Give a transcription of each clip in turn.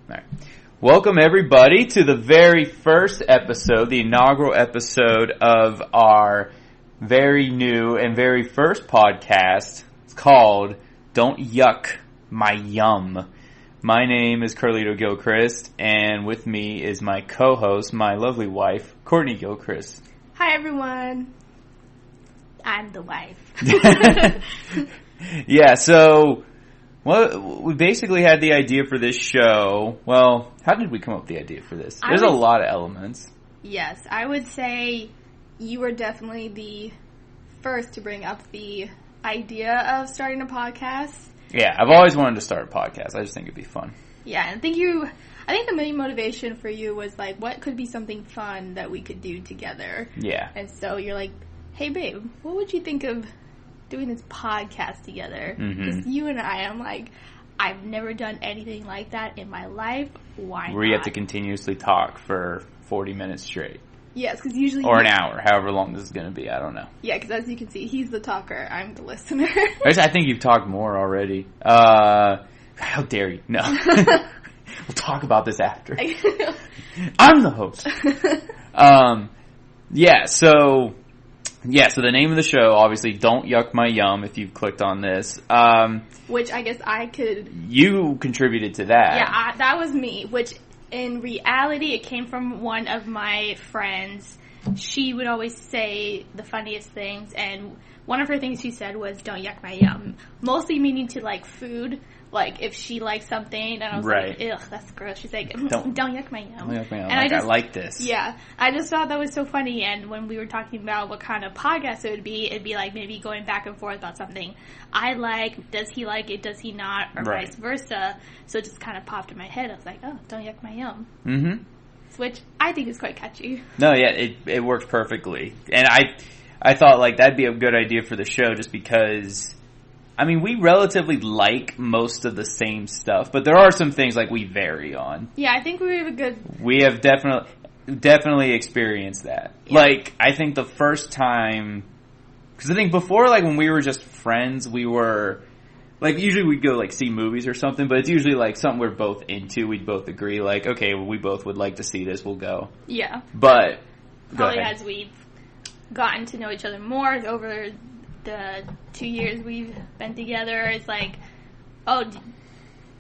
All right. Welcome, everybody, to the very first episode, the inaugural episode of our very new and very first podcast. It's called Don't Yuck My Yum. My name is Carlito Gilchrist, and with me is my co-host, my lovely wife, Courtney Gilchrist. Hi, everyone. I'm the wife. Yeah, so... Well, we basically had the idea for this show. Well, how did we come up with the idea for this? There's a lot of elements. Yes, I would say you were definitely the first to bring up the idea of starting a podcast. Yeah, I've always wanted to start a podcast. I just think it'd be fun. Yeah, I think the main motivation for you was like, what could be something fun that we could do together? Yeah. And so you're like, hey, babe, what would you think of doing this podcast together? Because you and I'm like, I've never done anything like that in my life. Why not? Where you have to continuously talk for 40 minutes straight. Yes, because usually... Or an hour, however long this is going to be. I don't know. Yeah, because as you can see, he's the talker. I'm the listener. I think you've talked more already. How dare you? No. We'll talk about this after. I'm the host. So the name of the show, obviously, Don't Yuck My Yum, if you've clicked on this. Which I guess I could... You contributed to that. Yeah, that was me, which in reality, it came from one of my friends. She would always say the funniest things, and one of her things she said was, don't yuck my yum. Mostly meaning to, like, food. Like, if she likes something, and I was like, ugh, that's gross. She's like, don't yuck my yum. Don't yuck my yum. And I like this. Yeah. I just thought that was so funny, and when we were talking about what kind of podcast it would be, it'd be like maybe going back and forth about something I like, does he like it, does he not, or vice versa. So it just kind of popped in my head. I was like, oh, don't yuck my yum. Mm-hmm. Which I think is quite catchy. No, yeah, it works perfectly. And I thought, like, that'd be a good idea for the show just because... I mean, we relatively like most of the same stuff, but there are some things like we vary on. Yeah, I think we have a good... We have definitely experienced that. Yeah. Like, I think the first time... Because I think before, like, when we were just friends, we were... Like, usually we'd go, like, see movies or something, but it's usually, like, something we're both into. We'd both agree, like, okay, well, we both would like to see this, we'll go. Yeah. But... Probably as we've gotten to know each other more over... the 2 years we've been together, it's like, oh,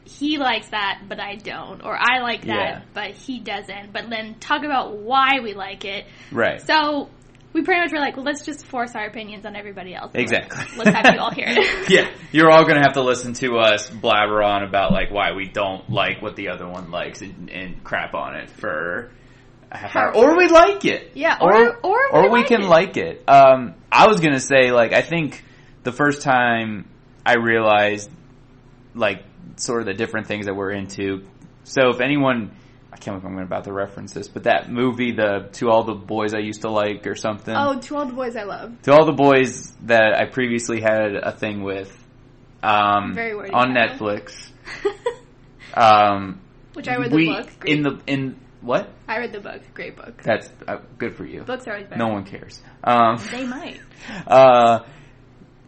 he likes that, but I don't. Or I like that, but he doesn't. But then talk about why we like it. Right. So we pretty much were like, well, let's just force our opinions on everybody else. Exactly. Like, let's have you all hear it. Yeah. You're all going to have to listen to us blabber on about, like, why we don't like what the other one likes and crap on it for... Or we like it. Yeah, or we can like it. I was gonna say, like, I think the first time I realized, like, sort of the different things that we're into. So if anyone, I can't remember if I'm about to reference this, but that movie, the To All the Boys I Used to Like or something. Oh, To All the Boys I Love. To All the Boys that I previously had a thing with, Very wordy on Netflix. Which I read the book. Great. What? I read the book. Great book. That's good for you. Books are always better. No one cares. They might.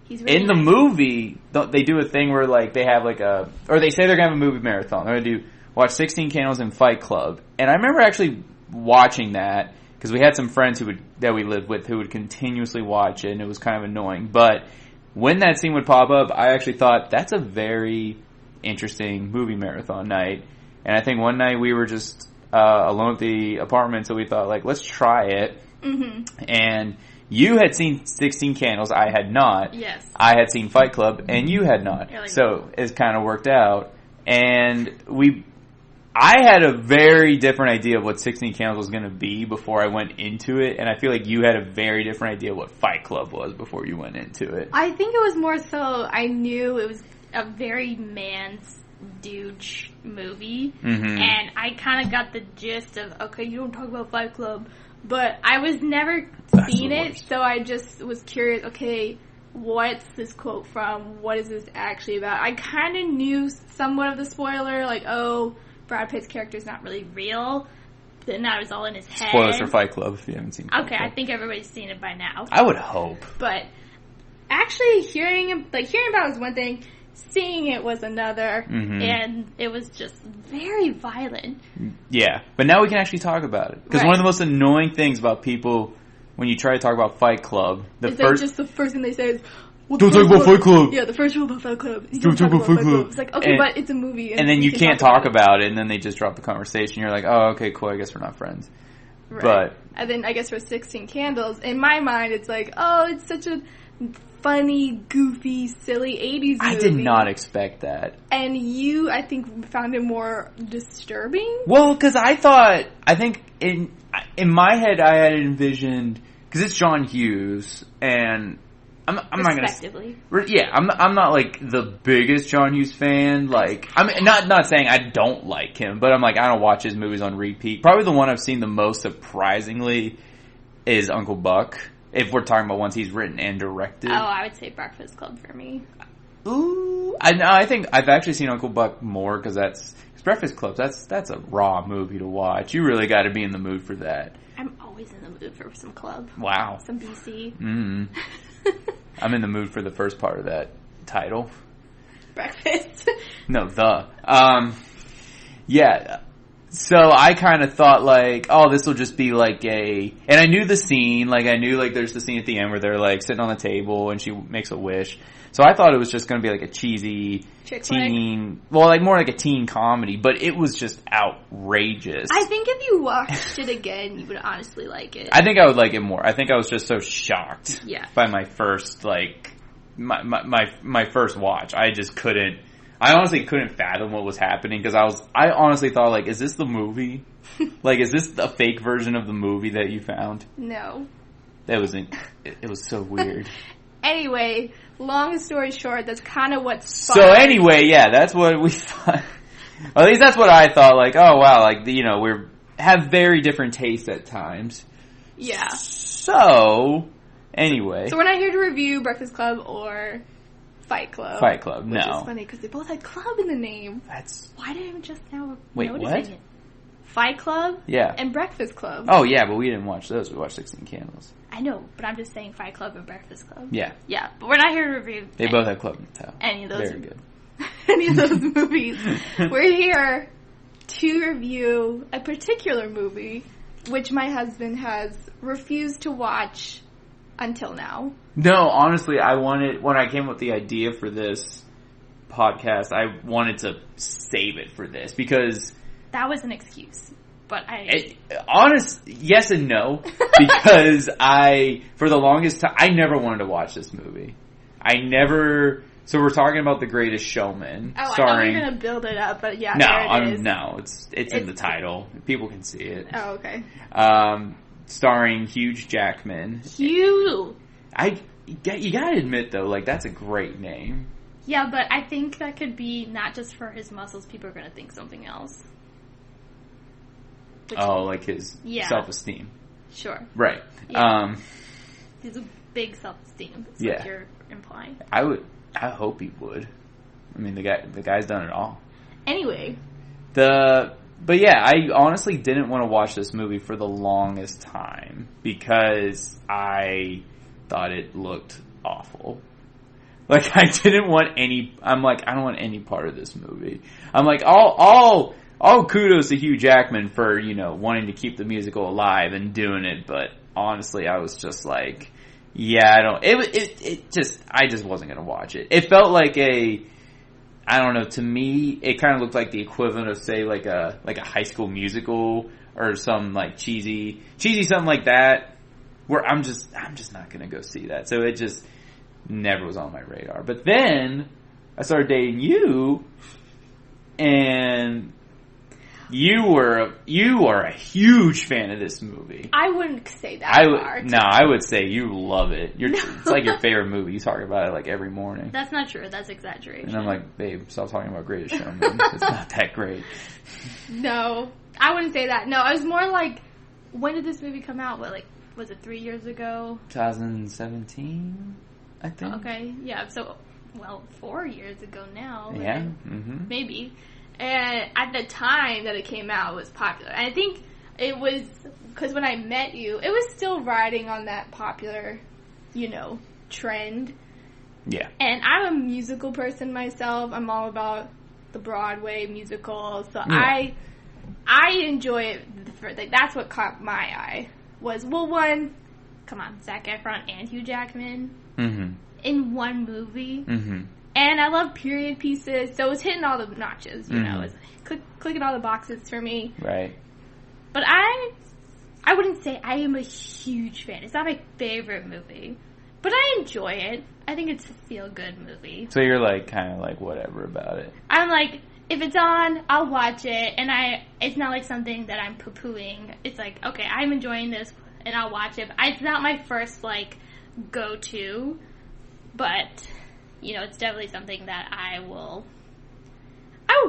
He's really in the movie, they do a thing where, like, they have, like, or they say they're going to have a movie marathon. They're going to watch 16 Candles and Fight Club. And I remember actually watching that, because we had some friends that we lived with who would continuously watch it, and it was kind of annoying. But when that scene would pop up, I actually thought, that's a very interesting movie marathon night. And I think one night we were just... alone at the apartment, so we thought, like, let's try it. Mm-hmm. And you had seen 16 Candles, I had not. Yes. I had seen Fight Club, and you had not. Like, so it kind of worked out. And I had a very different idea of what 16 Candles was going to be before I went into it, and I feel like you had a very different idea of what Fight Club was before you went into it. I think it was more so I knew it was a very man's douche movie, and I kind of got the gist of, okay, you don't talk about Fight Club, but I was never seen it, so I just was curious, okay, what's this quote from? What is this actually about? I kind of knew somewhat of the spoiler, like, oh, Brad Pitt's character's not really real, and that was all in his head. Spoilers for Fight Club if you haven't seen Fight Club. I think everybody's seen it by now. I would hope. But actually hearing about it is one thing. seeing it was another, and it was just very violent. Yeah, but now we can actually talk about it. Because one of the most annoying things about people, when you try to talk about Fight Club, the first thing they say is, don't talk about Fight Club. Yeah, the first rule about Fight Club. Don't talk about Fight Club. It's like, okay, but it's a movie. And then you can't talk about it, and then they just drop the conversation. You're like, oh, okay, cool, I guess we're not friends. Right. But and then I guess for 16 Candles, in my mind, it's like, oh, it's such a funny, goofy, silly 80s movie. I did not expect that. And you, I think, found it more disturbing? Well, because I think in my head I had envisioned, because it's John Hughes, and I'm not gonna. Yeah, I'm not like the biggest John Hughes fan. Like, I'm not saying I don't like him, but I'm like, I don't watch his movies on repeat. Probably the one I've seen the most, surprisingly, is Uncle Buck. If we're talking about ones he's written and directed. Oh, I would say Breakfast Club for me. Ooh, I think I've actually seen Uncle Buck more because Breakfast Club. That's a raw movie to watch. You really got to be in the mood for that. I'm always in the mood for some club. Wow. Some BC. Mm-hmm. I'm in the mood for the first part of that title. Breakfast. No, yeah. So I kind of thought like, oh, this will just be like and I knew the scene, like I knew like there's the scene at the end where they're like sitting on the table and she makes a wish. So I thought it was just going to be like a cheesy teen, well, like more like a teen comedy, but it was just outrageous. I think if you watched it again, you would honestly like it. I think I would like it more. I think I was just so shocked by my first like my first watch. I honestly couldn't fathom what was happening because I honestly thought like, is this the movie? Like, is this a fake version of the movie that you found? No. It was so weird. Anyway, long story short, that's kind of what's So anyway, yeah, that's what we thought. At least that's what I thought. Like, oh wow, like we have very different tastes at times. Yeah. So anyway, so we're not here to review Breakfast Club or Fight Club. Fight Club, no. Which is funny because they both had club in the name. Why did I just now noticing it? Fight Club? Yeah. And Breakfast Club. Oh yeah, but we didn't watch those. We watched 16 Candles. I know, but I'm just saying Fight Club and Breakfast Club. Yeah. Yeah, but we're not here to review. They both have club in the title. Any of those. Very good. Any of those movies. We're here to review a particular movie which my husband has refused to watch until now. No, honestly, when I came up with the idea for this podcast, I wanted to save it for this because that was an excuse. But yes and no, because for the longest time, I never wanted to watch this movie. So we're talking about The Greatest Showman. Oh, starring, I know you're going to build it up, but yeah, it's in the title. People can see it. Oh, okay. Starring Hugh Jackman. Hugh! You gotta admit, though, like, that's a great name. Yeah, but I think that could be not just for his muscles, people are going to think something else. Like his self-esteem. Sure. Right. Yeah. He's a big self-esteem. That's what you're implying. I hope he would. I mean, the guy's done it all. Anyway. But yeah, I honestly didn't want to watch this movie for the longest time because I thought it looked awful. Like, I didn't want I'm like, I don't want any part of this movie. I'm like, all kudos to Hugh Jackman for, wanting to keep the musical alive and doing it, but honestly, I was just like, yeah, I just wasn't gonna watch it. It felt like I don't know, to me, it kind of looked like the equivalent of, say, like a High School Musical or some, like, cheesy something like that, where I'm just not gonna go see that. So it just never was on my radar. But then I started dating you, and you are a huge fan of this movie. I wouldn't say that. No, I would say you love it. It's like your favorite movie. You talk about it like every morning. That's not true. That's exaggeration. And I'm like, babe, stop talking about Greatest Showman. It's not that great. No, I wouldn't say that. No, I was more like, when did this movie come out? Was it 3 years ago? 2017, I think. Okay, yeah. So, 4 years ago now. Yeah. Mm-hmm. Maybe. And at the time that it came out, it was popular. And I think it was, because when I met you, it was still riding on that popular, trend. Yeah. And I'm a musical person myself. I'm all about the Broadway musical. So Yeah. I enjoy it. Like, that's what caught my eye. Was, well, one, come on, Zac Efron and Hugh Jackman in one movie. And I love period pieces, so it was hitting all the notches, you know. It was clicking all the boxes for me. Right. But I wouldn't say I am a huge fan. It's not my favorite movie. But I enjoy it. I think it's a feel-good movie. So you're, like, kind of, like, whatever about it. I'm like, if it's on, I'll watch it. And it's not like something that I'm poo-pooing. It's like, okay, I'm enjoying this, and I'll watch it. It's not my first, like, go-to. But, you know, it's definitely something that I would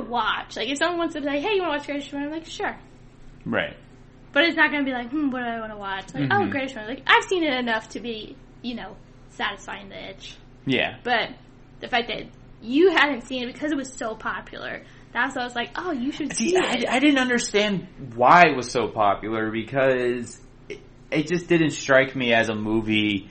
watch. Like, if someone wants to be like, hey, you want to watch Greatest Showman? I'm like, sure. Right. But it's not going to be like, what do I want to watch? Like, oh, Greatest Showman. Like, I've seen it enough to be, you know, satisfying the itch. Yeah. But the fact that you hadn't seen it because it was so popular, that's why I was like, oh, you should see it. I didn't understand why it was so popular, because it just didn't strike me as a movie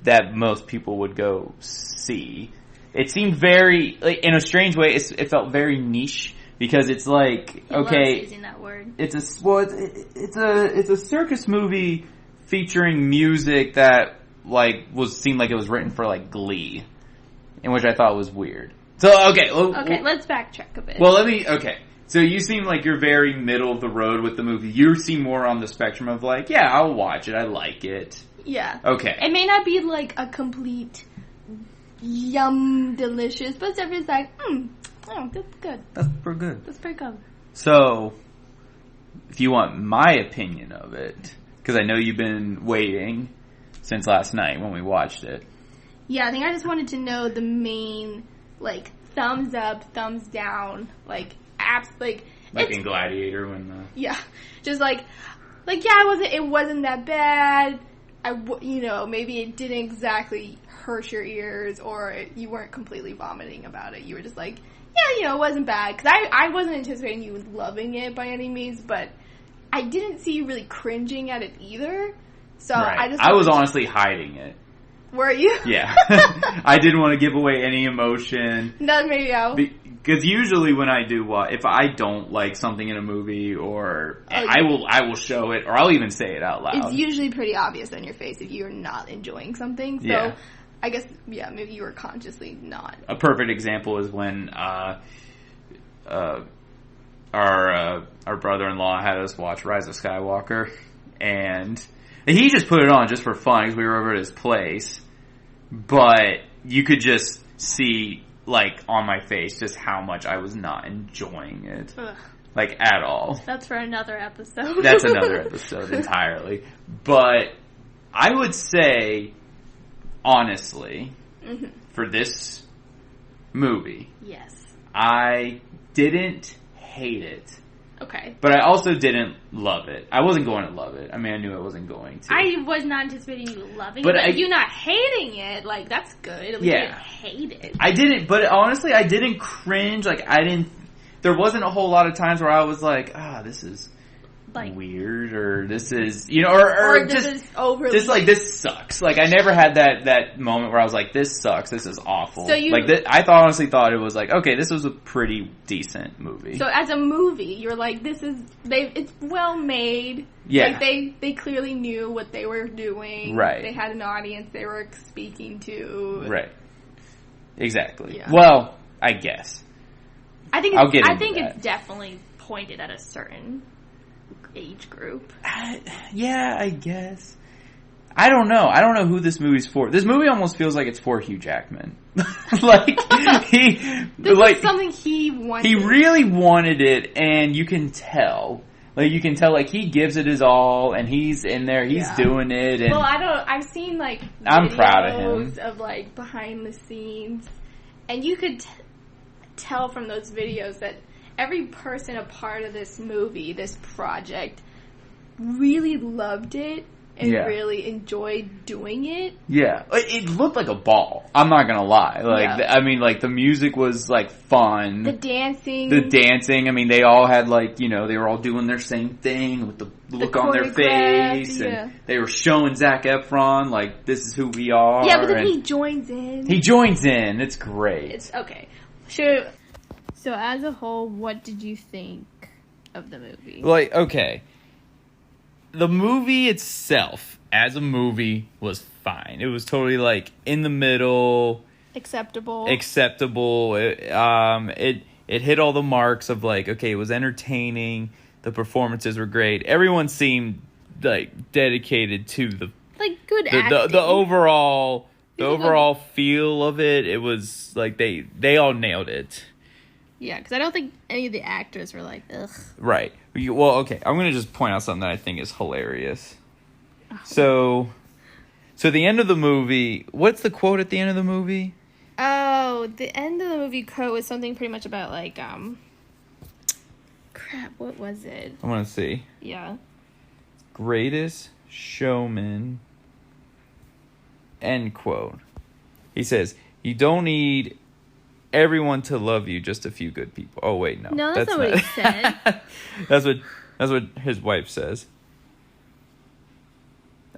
that most people would go see. It seemed very, like, in a strange way, it felt very niche, because it's like, He okay, loves using that word. it's a circus movie featuring music that, like, seemed like it was written for, like, Glee, in which I thought was weird. So, okay. Let's backtrack a bit. Well, so you seem like you're very middle of the road with the movie. You seem more on the spectrum of, like, yeah, I'll watch it, I like it. Yeah. Okay. It may not be, like, a complete yum delicious, but it's like, oh, that's good. That's pretty good. That's pretty good. So, if you want my opinion of it, because I know you've been waiting since last night when we watched it. Yeah, I think I just wanted to know the main, like, thumbs up, thumbs down, like, apps, like in Gladiator when yeah, just like, yeah, it wasn't that bad. Maybe it didn't exactly hurt your ears, or you weren't completely vomiting about it. You were just like, yeah, it wasn't bad. Because I wasn't anticipating you loving it by any means, but I didn't see you really cringing at it either. So right. I was honestly hiding it. Were you? Yeah. I didn't want to give away any emotion. No, maybe I will. Because usually when I do if I don't like something in a movie, or I will show it, or I'll even say it out loud. It's usually pretty obvious on your face if you're not enjoying something. So yeah. I guess, yeah, maybe you were consciously not. A perfect example is when our brother-in-law had us watch Rise of Skywalker, and he just put it on just for fun because we were over at his place. But you could just see, like, on my face just how much I was not enjoying it. Ugh. Like, at all. That's for another episode. That's another episode entirely. But I would say, honestly, for this movie, yes, I didn't hate it. Okay. But I also didn't love it. I wasn't going to love it. I mean, I knew I wasn't going to. I was not anticipating you loving it, but you not hating it, like, that's good. At least you didn't hate it. I didn't, but honestly, I didn't cringe. Like, there wasn't a whole lot of times where I was like, this is like weird, or this is, or this just is overly, just like, this sucks. Like, I never had that moment where I was like, this sucks, this is awful. So I honestly thought it was like, okay, this was a pretty decent movie. So as a movie, you're like, it's well made. Yeah. Like, they clearly knew what they were doing. Right. They had an audience they were speaking to. Right. Exactly. Yeah. Well, I guess. I think it's definitely pointed at a certain age group. Yeah, I guess. I don't know. I don't know who this movie's for. This movie almost feels like it's for Hugh Jackman. Like, this is something he wanted. He really wanted it, and you can tell. Like, like, he gives it his all, and he's in there, he's doing it. And I've seen, like, I'm proud of him. Of, like, behind the scenes, and you could tell from those videos that every person a part of this movie, this project, really loved it and really enjoyed doing it. Yeah, it looked like a ball. I'm not gonna lie. I mean, the music was fun. The dancing. I mean, they all had they were all doing their same thing with the look on their face, and they were showing Zac Efron this is who we are. Yeah, but then he joins in. It's great. It's okay. Sure. So as a whole, what did you think of the movie? Okay. The movie itself, as a movie, was fine. It was totally in the middle, acceptable. It hit all the marks of it was entertaining. The performances were great. Everyone seemed dedicated to the good acting. The overall feel of it. It was they all nailed it. Yeah, because I don't think any of the actors were ugh. Right. Well, okay. I'm going to just point out something that I think is hilarious. Oh. So the end of the movie... What's the quote at the end of the movie? Oh, the end of the movie quote was something pretty much about, crap, what was it? I want to see. Yeah. Greatest showman... End quote. He says, you don't need... everyone to love you, just a few good people. Oh wait, no. No, that's not what he said. that's what his wife says.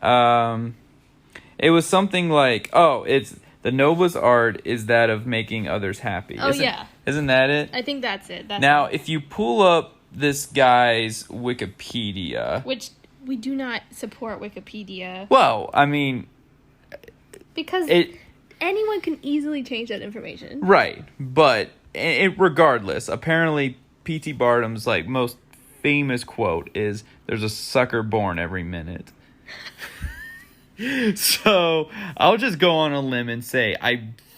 It was something it's the noblest art is that of making others happy. Oh, yeah. Isn't that it? I think that's it. Now, if you pull up this guy's Wikipedia, which we do not support Wikipedia. Well, I mean, because anyone can easily change that information. Right. But regardless, apparently P.T. Barnum's most famous quote is, there's a sucker born every minute. So I'll just go on a limb and say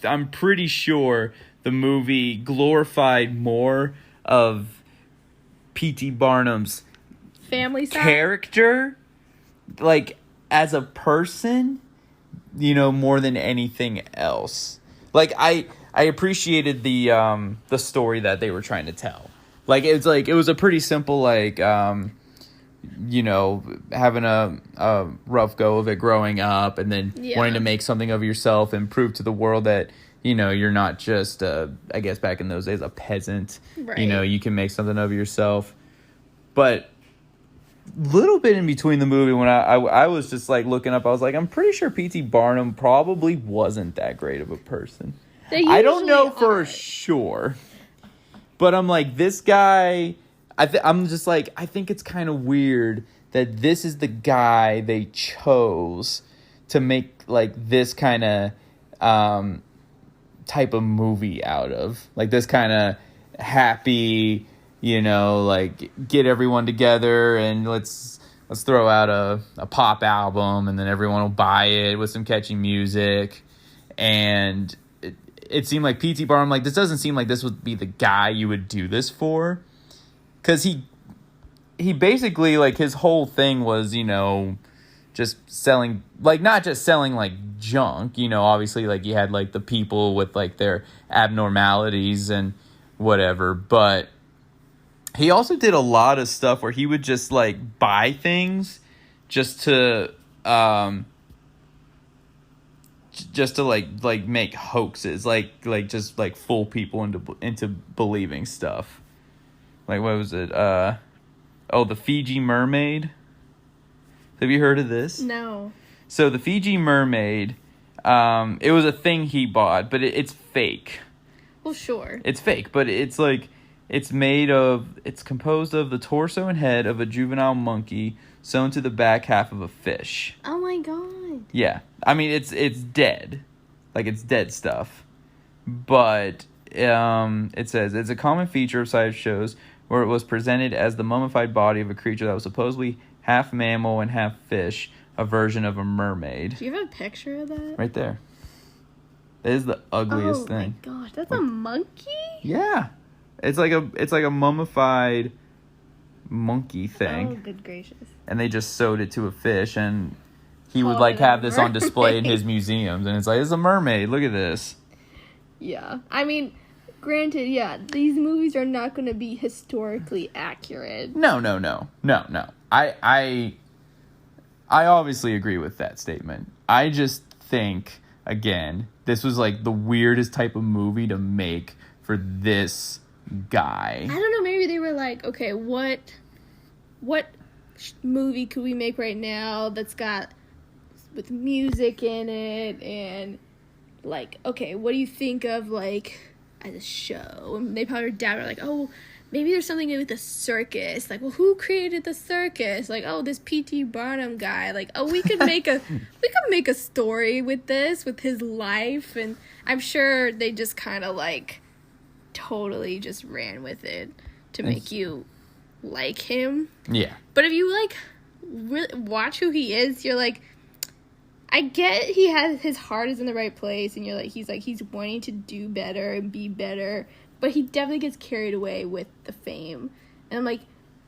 I'm pretty sure the movie glorified more of P.T. Barnum's family side character, as a person, more than anything else. I appreciated the story that they were trying to tell. It was a pretty simple having a rough go of it growing up, and then wanting to make something of yourself and prove to the world that you're not just I guess back in those days a peasant. Right. You can make something of yourself. But little bit in between the movie when I was just looking up, I was I'm pretty sure P.T. Barnum probably wasn't that great of a person. I don't know for sure, but I'm this guy. I'm just I think it's kind of weird that this is the guy they chose to make this kind of type of movie out of, this kind of happy, get everyone together and let's throw out a pop album, and then everyone will buy it with some catchy music. And it seemed like P.T. Barnum, this doesn't seem like this would be the guy you would do this for. Because he basically, his whole thing was, just selling, not just selling, junk. Obviously, he had, the people with, their abnormalities and whatever. But he also did a lot of stuff where he would just, buy things just to make hoaxes. Just, fool people into believing stuff. What was it? The Fiji Mermaid. Have you heard of this? No. So the Fiji Mermaid, it was a thing he bought, but it's fake. Well, sure. It's fake, but it's it's composed of the torso and head of a juvenile monkey sewn to the back half of a fish. Oh my god. Yeah. I mean, it's dead. It's dead stuff. But it says, it's a common feature of science shows where it was presented as the mummified body of a creature that was supposedly half mammal and half fish, a version of a mermaid. Do you have a picture of that? Right there. It is the ugliest thing. Oh my gosh, that's a monkey? Yeah. It's like a mummified monkey thing. Oh, good gracious. And they just sewed it to a fish, and he would have this on display in his museums, and it's it's a mermaid. Look at this. Yeah. I mean, granted, yeah, these movies are not going to be historically accurate. No. I obviously agree with that statement. I just think, again, this was like the weirdest type of movie to make for this guy. I don't know, maybe they were like, okay, what movie could we make right now that's got with music in it, and like, okay, what do you think of like as a show? And they probably were like, oh, maybe there's something with the circus. Like, well, who created the circus? Like, oh, this P.T. Barnum guy. Like, oh, we could make a story with this, with his life. And I'm sure they just kind of like totally just ran with it to make you like him. Yeah. But if you like really watch who he is, you're like, I get he has his heart is in the right place, and you're like, he's wanting to do better and be better, but he definitely gets carried away with the fame. And I'm like,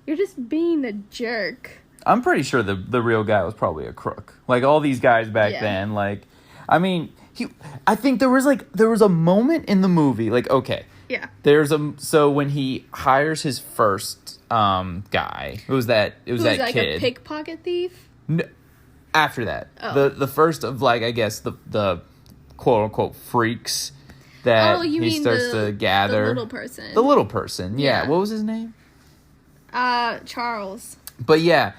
you're just being a jerk. I'm pretty sure the real guy was probably a crook. Like all these guys back then. Like, I mean, I think there was a moment in the movie. Like, okay, yeah, so when he hires his first guy, it was that like kid, a pickpocket thief. No, after that, the first of like I guess the quote unquote freaks that he starts to gather. The little person. The little person, yeah. What was his name? Charles. But yeah,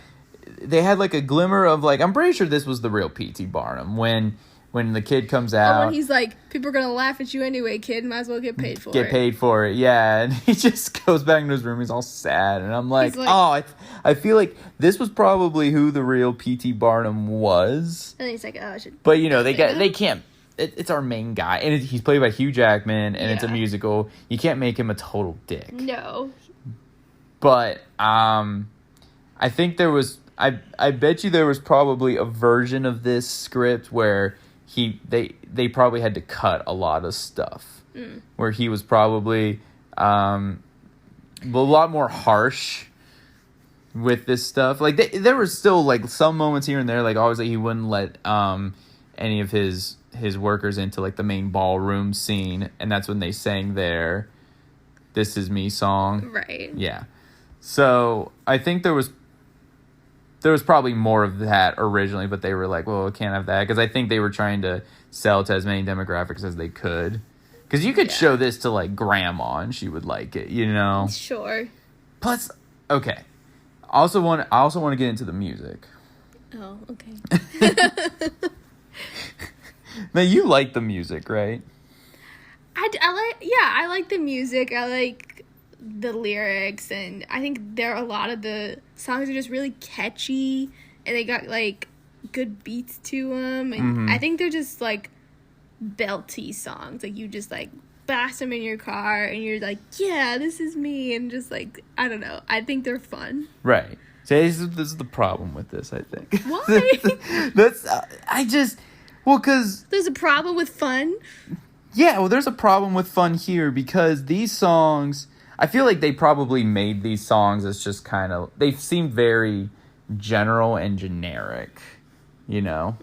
they had like a glimmer of like, I'm pretty sure this was the real P.T. Barnum when the kid comes out. Oh, when he's like, people are gonna laugh at you anyway, kid. Might as well get paid for it. Get paid for it, yeah. And he just goes back into his room. He's all sad, and I'm like, I feel like this was probably who the real P.T. Barnum was. And he's like, oh, I should. But you know, they can't. It's our main guy, and he's played by Hugh Jackman, and it's a musical. You can't make him a total dick. No. But I think there was. I bet you there was probably a version of this script where they probably had to cut a lot of stuff, where he was probably a lot more harsh with this stuff. Like there were still like some moments here and there, like obviously he wouldn't let any of his workers into like the main ballroom scene, and that's when they sang their "This Is Me" song. Right. Yeah. So I think there was probably more of that originally, but they were like, well, we can't have that, because I think they were trying to sell to as many demographics as they could. Because you could show this to like grandma and she would like it, you know? Sure. Plus, okay. I also want to get into the music. Oh, okay. Now, you like the music, right? I like the music. I like the lyrics, and I think a lot of the songs are just really catchy, and they got like good beats to them, and I think they're just like belty songs. Like you just like blast them in your car, and you're like, yeah, this is me, and just like, I don't know. I think they're fun. Right. So this is the problem with this, I think. Why? Because there's a problem with fun. Yeah, well, there's a problem with fun here because these songs, I feel like they probably made these songs as just kind of, they seem very general and generic, you know?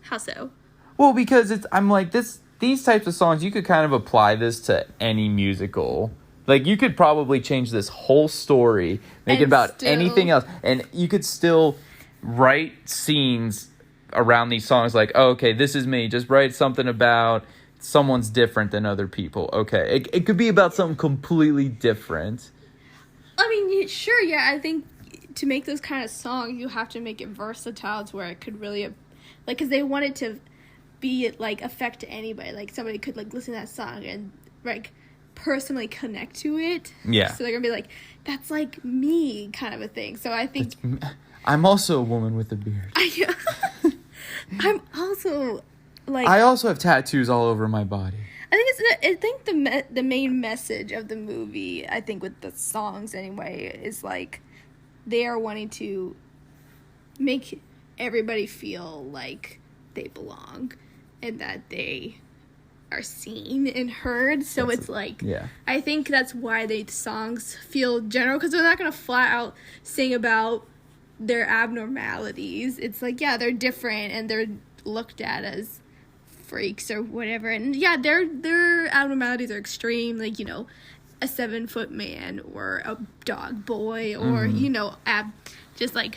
How so? Well, because I'm like, these types of songs, you could kind of apply this to any musical. Like, you could probably change this whole story, make it about anything else, and you could still write scenes around these songs like, oh, okay, this is me. Just write something about someone's different than other people. Okay, it could be about something completely different. I mean, sure, yeah. I think to make those kind of songs, you have to make it versatile to where it could really, like, because they want it to be, like, affect anybody. Like, somebody could, like, listen to that song and, like, personally connect to it. Yeah. So they're going to be like, that's, like, me kind of a thing. So I think... I'm also a woman with a beard. I'm also... Like, I also have tattoos all over my body. I think the main message of the movie, I think with the songs anyway, is like they are wanting to make everybody feel like they belong and that they are seen and heard. So it's like, I think that's why the songs feel general, because they're not going to flat out sing about their abnormalities. It's like, yeah, they're different and they're looked at as freaks or whatever, and yeah, their abnormalities are extreme, like, you know, a 7-foot man or a dog boy, or you know, just like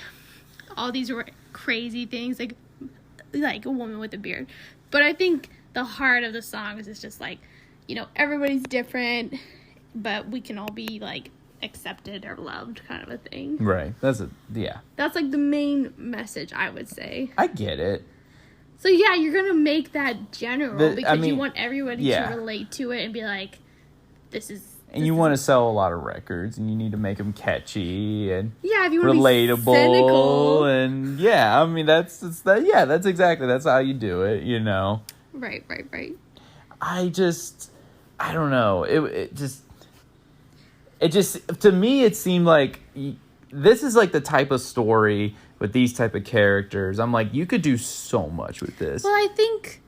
all these crazy things, like a woman with a beard. But I think the heart of the songs is just like, you know, everybody's different, but we can all be like accepted or loved, kind of a thing. Right. That's like the main message, I would say. I get it. So yeah, you're gonna make that general because you want everybody to relate to it and be like, this is. And you want to sell a lot of records, and you need to make them catchy and if you want relatable, to be cynical. And I mean that's exactly that's how you do it, you know. Right. I don't know. It just to me it seemed like this is like the type of story with these type of characters. I'm like, you could do so much with this. Well, I think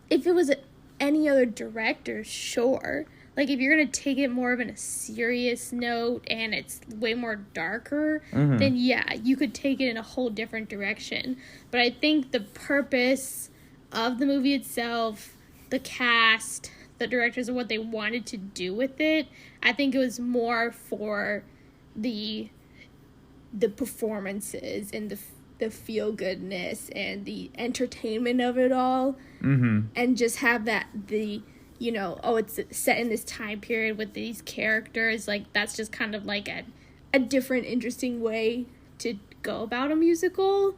if it was any other director, sure. Like, if you're going to take it more of in a serious note and it's way more darker, then you could take it in a whole different direction. But I think the purpose of the movie itself, the cast, the directors, and what they wanted to do with it, I think it was more for the performances and the feel-goodness and the entertainment of it all. And just have you know, it's set in this time period with these characters. Like, that's just kind of like a different, interesting way to go about a musical.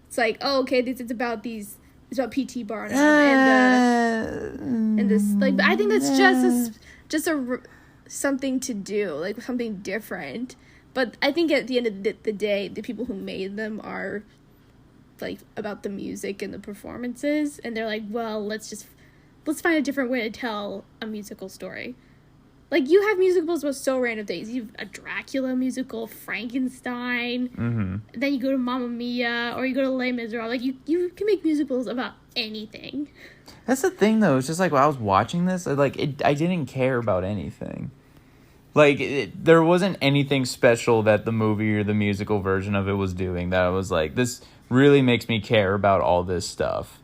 It's like, it's about P.T. Barnum and this. Like, I think that's just something to do, like something different. But I think at the end of the day, the people who made them are like about the music and the performances, and they're like, well, let's find a different way to tell a musical story. Like, you have musicals with so random things. You have a Dracula musical, Frankenstein, then you go to Mamma Mia, or you go to Les Miserables. Like, you can make musicals about anything. That's the thing, though. It's just like, while I was watching this, I didn't care about anything. Like, there wasn't anything special that the movie or the musical version of it was doing that I was like, this really makes me care about all this stuff.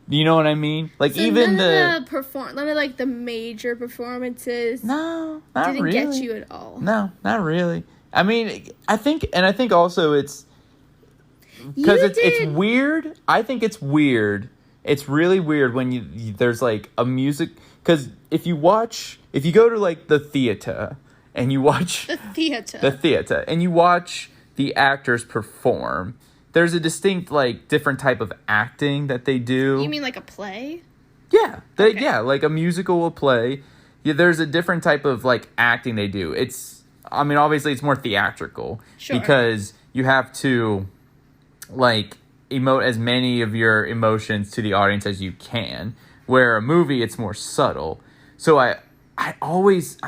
You know what I mean? Like, so even none of like the major performances. No, not didn't really. Get you at all. No, not really. I mean, I think also it's because it's weird. I think it's weird. It's really weird when there's like a music, because if you go to like the theater and you watch the theater and you watch the actors perform. There's a distinct, like, different type of acting that they do. You mean like a play? Yeah. Like a musical or play. Yeah, there's a different type of, like, acting they do. Obviously it's more theatrical. Sure. Because you have to, like, emote as many of your emotions to the audience as you can. Where a movie, it's more subtle. So I'm always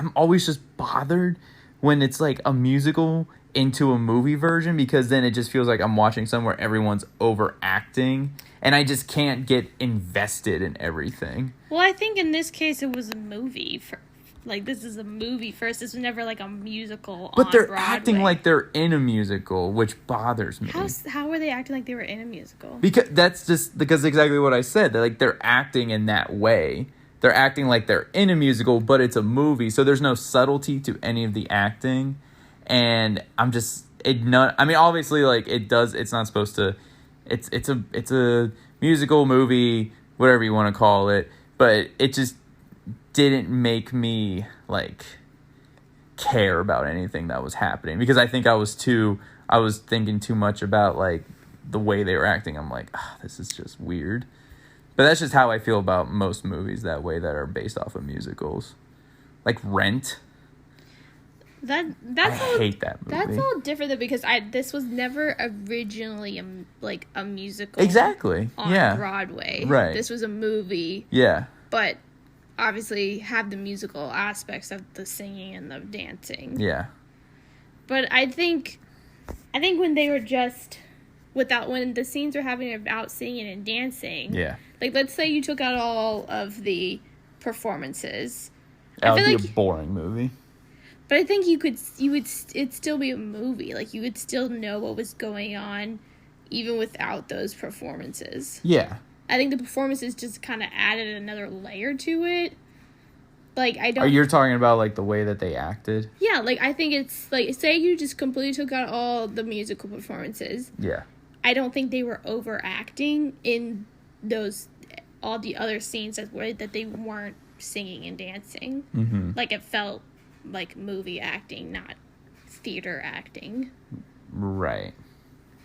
just bothered when it's, like, a musical into a movie version, because then it just feels like I'm watching somewhere everyone's overacting and I just can't get invested in everything. Well, I think in this case it was a movie. This is a movie first. This was never like a musical. But they're Broadway. Acting like they're in a musical, which bothers me. How were they acting like they were in a musical? Because that's exactly what I said. They're acting in that way. They're acting like they're in a musical, but it's a movie, so there's no subtlety to any of the acting. And obviously, like, it's not supposed to, it's a musical movie, whatever you want to call it, but it just didn't make me, like, care about anything that was happening, because I think I was thinking too much about, like, the way they were acting. I'm like, this is just weird. But that's just how I feel about most movies that way that are based off of musicals. Like Rent. I hate that movie. That's all different though, because this was never originally a musical. Exactly. On Broadway. Right. This was a movie. Yeah. But obviously have the musical aspects of the singing and the dancing. Yeah. But I think when they were just when the scenes were happening about singing and dancing. Yeah. Like, let's say you took out all of the performances. That would be a boring movie. But I think it'd still be a movie. Like, you would still know what was going on even without those performances. Yeah. I think the performances just kind of added another layer to it. Like, I don't... Are you talking about, like, the way that they acted? Yeah, like, I think it's, like, say you just completely took out all the musical performances. Yeah. I don't think they were overacting in all the other scenes that they weren't singing and dancing. Mm-hmm. Like, it felt like movie acting, not theater acting. Right.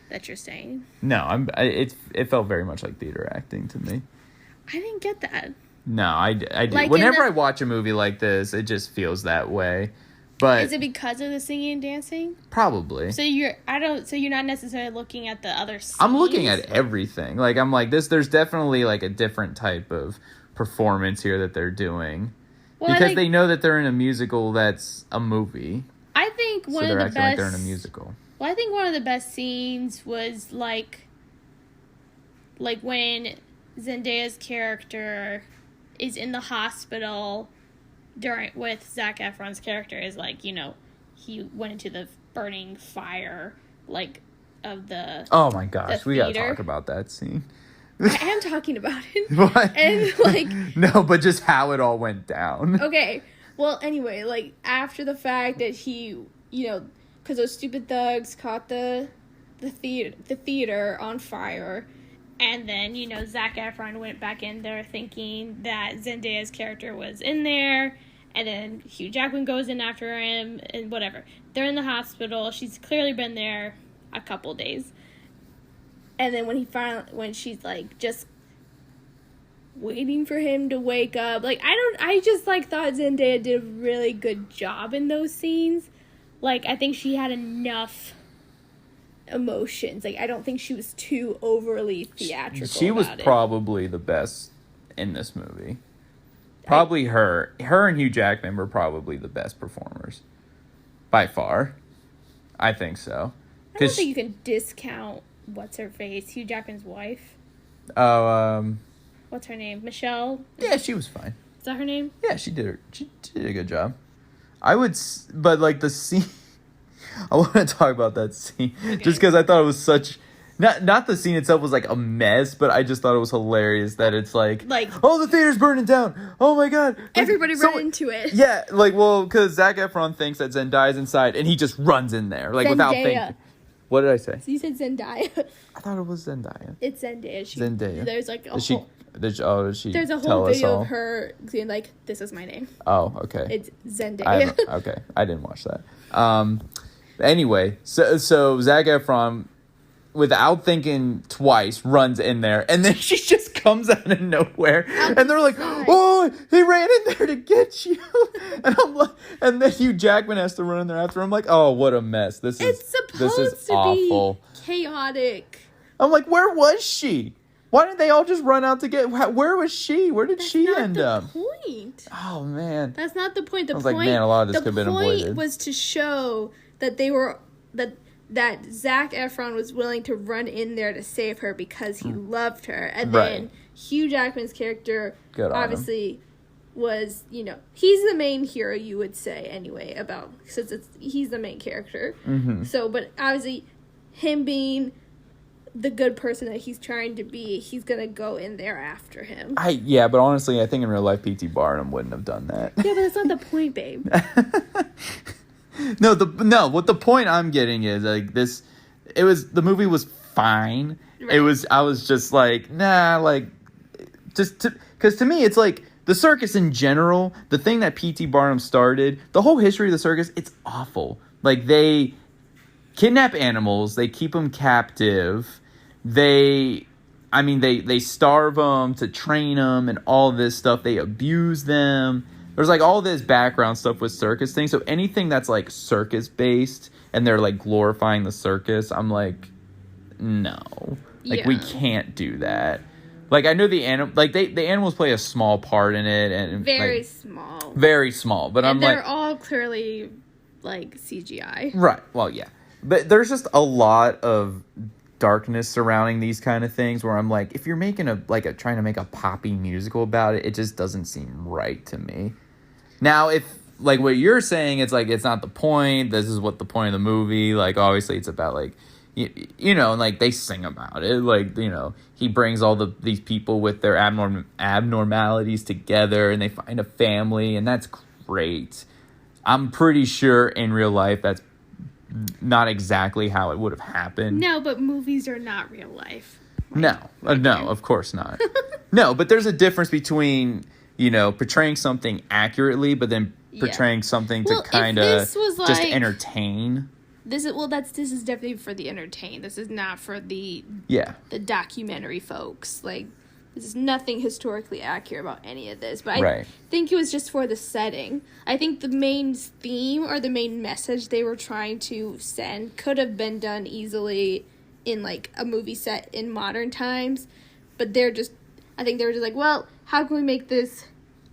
That you're saying. No, it felt very much like theater acting to me. I didn't get that. No, I do. Like Whenever I watch a movie like this, it just feels that way. But is it because of the singing and dancing? Probably. So you're not necessarily looking at the other scenes? I'm looking at everything. Like, I'm like, there's definitely, like, a different type of performance here that they're doing. Well, because they know that they're in a musical that's a movie. I think one of the best... So they're acting like they're in a musical. Well, I think one of the best scenes was, like when Zendaya's character is in the hospital with Zac Efron's character is, like, you know, he went into the burning fire, like, of the... Oh, my gosh. We gotta talk about that scene. I am talking about it. What? And, like... No, but just how it all went down. Okay. Well, anyway, like, after the fact that he, you know... Because those stupid thugs caught the theater on fire. And then, you know, Zac Efron went back in there thinking that Zendaya's character was in there. And then Hugh Jackman goes in after him and whatever. They're in the hospital. She's clearly been there a couple days. And then when she's, like, just waiting for him to wake up. Like, I just, like, thought Zendaya did a really good job in those scenes. Like, I think she had enough emotions. Like, I don't think she was too overly theatrical. She was probably the best in this movie. Probably her and Hugh Jackman were probably the best performers. By far. I think so. I don't think you can discount what's-her-face, Hugh Jackman's wife. Oh, what's her name? Michelle? Yeah, she was fine. Is that her name? Yeah, she did a good job. But, like, the scene... I want to talk about that scene. Okay. Just because I thought it was such... Not the scene itself was, like, a mess, but I just thought it was hilarious that it's, like... oh, the theater's burning down! Oh, my God! Like, everybody ran into it. Yeah, like, well, because Zac Efron thinks that Zendaya's inside, and he just runs in there, like, without thinking. What did I say? So you said Zendaya. I thought it was Zendaya. It's Zendaya. Zendaya. There's, like, a whole... There's a whole video of her saying, like, this is my name. Oh, okay. It's Zendaya. Okay, I didn't watch that. Anyway, so Zac Efron, without thinking twice, runs in there, and then she just comes out of nowhere, and they're like, "Oh, he ran in there to get you," and I'm like, and then Hugh Jackman has to run in there after. I'm like, "Oh, what a mess! This is awful, chaotic." I'm like, "Where was she? Why didn't they all just run out to get... Where was she? Where did she end up?" That's not the point. Oh, man. That's not the point. I was like, man, a lot of this could have been avoided. The point was to show that they were... That Zac Efron was willing to run in there to save her because he loved her. And then Hugh Jackman's character obviously was, you know... He's the main hero, you would say, anyway, since he's the main character. Mm-hmm. So, but obviously, him being... the good person that he's trying to be, he's gonna go in there after him. Yeah, but honestly, I think in real life, P.T. Barnum wouldn't have done that. Yeah, but that's not the point, babe. What the point I'm getting is, like, the movie was fine. Right. I was just like, nah, like, because to me, it's like, the circus in general, the thing that P.T. Barnum started, the whole history of the circus, it's awful. Like, they kidnap animals, they keep them captive, they starve them to train them and all this stuff, they abuse them. There's, like, all this background stuff with circus things, so anything that's, like, circus based and they're, like, glorifying the circus, I'm like, no, like, we can't do that. Like, I know the animals play a small part in it, and very small, but and they're all clearly, like, CGI, right? Well, yeah. But there's just a lot of darkness surrounding these kind of things where I'm like, if you're making trying to make a poppy musical about it, it just doesn't seem right to me. Now, if, like, what you're saying, it's like, it's not the point, this is what the point of the movie, like, obviously it's about, like, you know, and like they sing about it, like, you know, he brings all these people with their abnormalities together, and they find a family, and that's great. I'm pretty sure in real life that's not exactly how it would have happened. No, but movies are not real life. No, of course not. No, but there's a difference between, you know, portraying something accurately, but then portraying something to kind of just entertain. This is definitely for the entertain. This is not for the documentary folks. Like, this is nothing historically accurate about any of this. But I think it was just for the setting. I think the main theme or the main message they were trying to send could have been done easily in, like, a movie set in modern times. But I think they were just like, well, how can we make this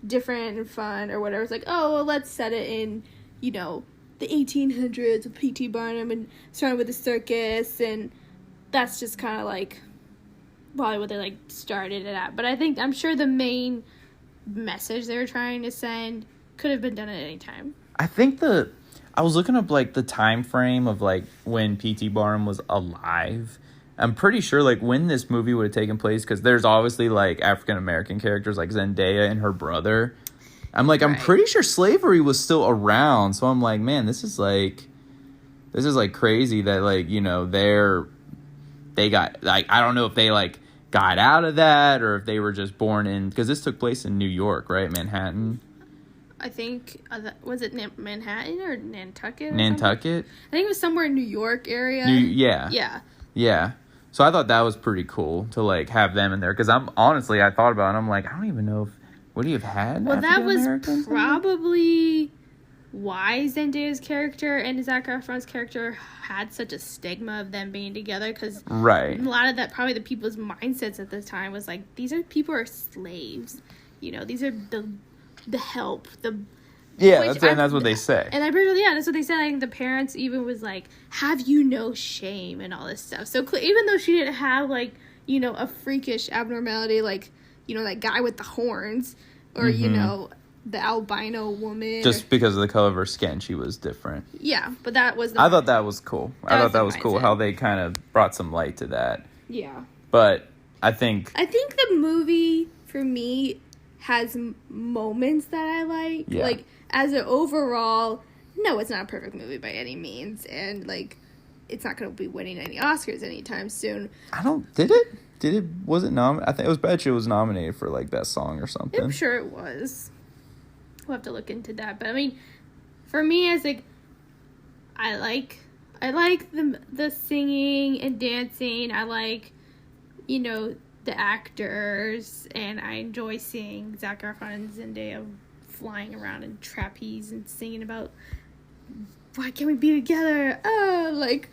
different and fun or whatever? It's like, oh, well, let's set it in, you know, the 1800s with P.T. Barnum and starting with the circus, and that's just kind of like probably what they like started it at. But I'm sure the main message they were trying to send could have been done at any time. I think I was looking up like the time frame of like when P.T. Barnum was alive. I'm pretty sure like when this movie would have taken place, because there's obviously like African American characters like Zendaya and her brother. I'm pretty sure slavery was still around. So I'm like, man, this is like crazy that, like, you know, they got, like, I don't know if they like got out of that or if they were just born in, because this took place in New York, right? Manhattan. I think, was it Manhattan or Nantucket? Nantucket? I think it was somewhere in New York area. Yeah. So I thought that was pretty cool to like have them in there, because I thought about it, I'm like, I don't even know if, would he have had that was probably why Zendaya's character and Zac Efron's character had such a stigma of them being together, because a lot of that, probably the people's mindsets at the time was like, these people are slaves, you know, these are the help, that's what they say. And that's what they said. I think the parents even was like, have you no shame and all this stuff. So even though she didn't have, like, you know, a freakish abnormality, like, you know, that guy with the horns, or, you know, the albino woman. Just because of the color of her skin, she was different. Yeah, but that was I thought that was cool. I thought that was cool how they kind of brought some light to that. Yeah. But I think the movie, for me, has moments that I like. Yeah. Like, as an overall, no, it's not a perfect movie by any means. And, like, it's not going to be winning any Oscars anytime soon. Was it nominated? I think it was nominated for, like, Best Song or something. I'm sure it was. We'll have to look into that. But, I mean, for me, as, like, I like the singing and dancing. I like, you know, the actors. And I enjoy seeing Zac Efron and Zendaya flying around in trapeze and singing about, why can't we be together? Oh, like,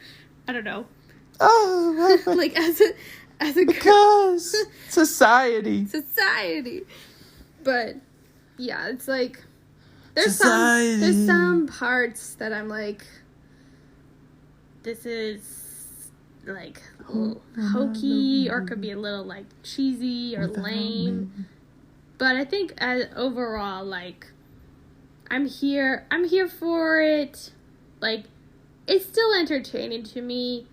I don't know. Oh, like, as a because society. But yeah, it's like there's some parts that I'm like, this is like a little hokey, or could be a little like cheesy or lame. But I think overall, like, I'm here for it. Like, it's still entertaining to me.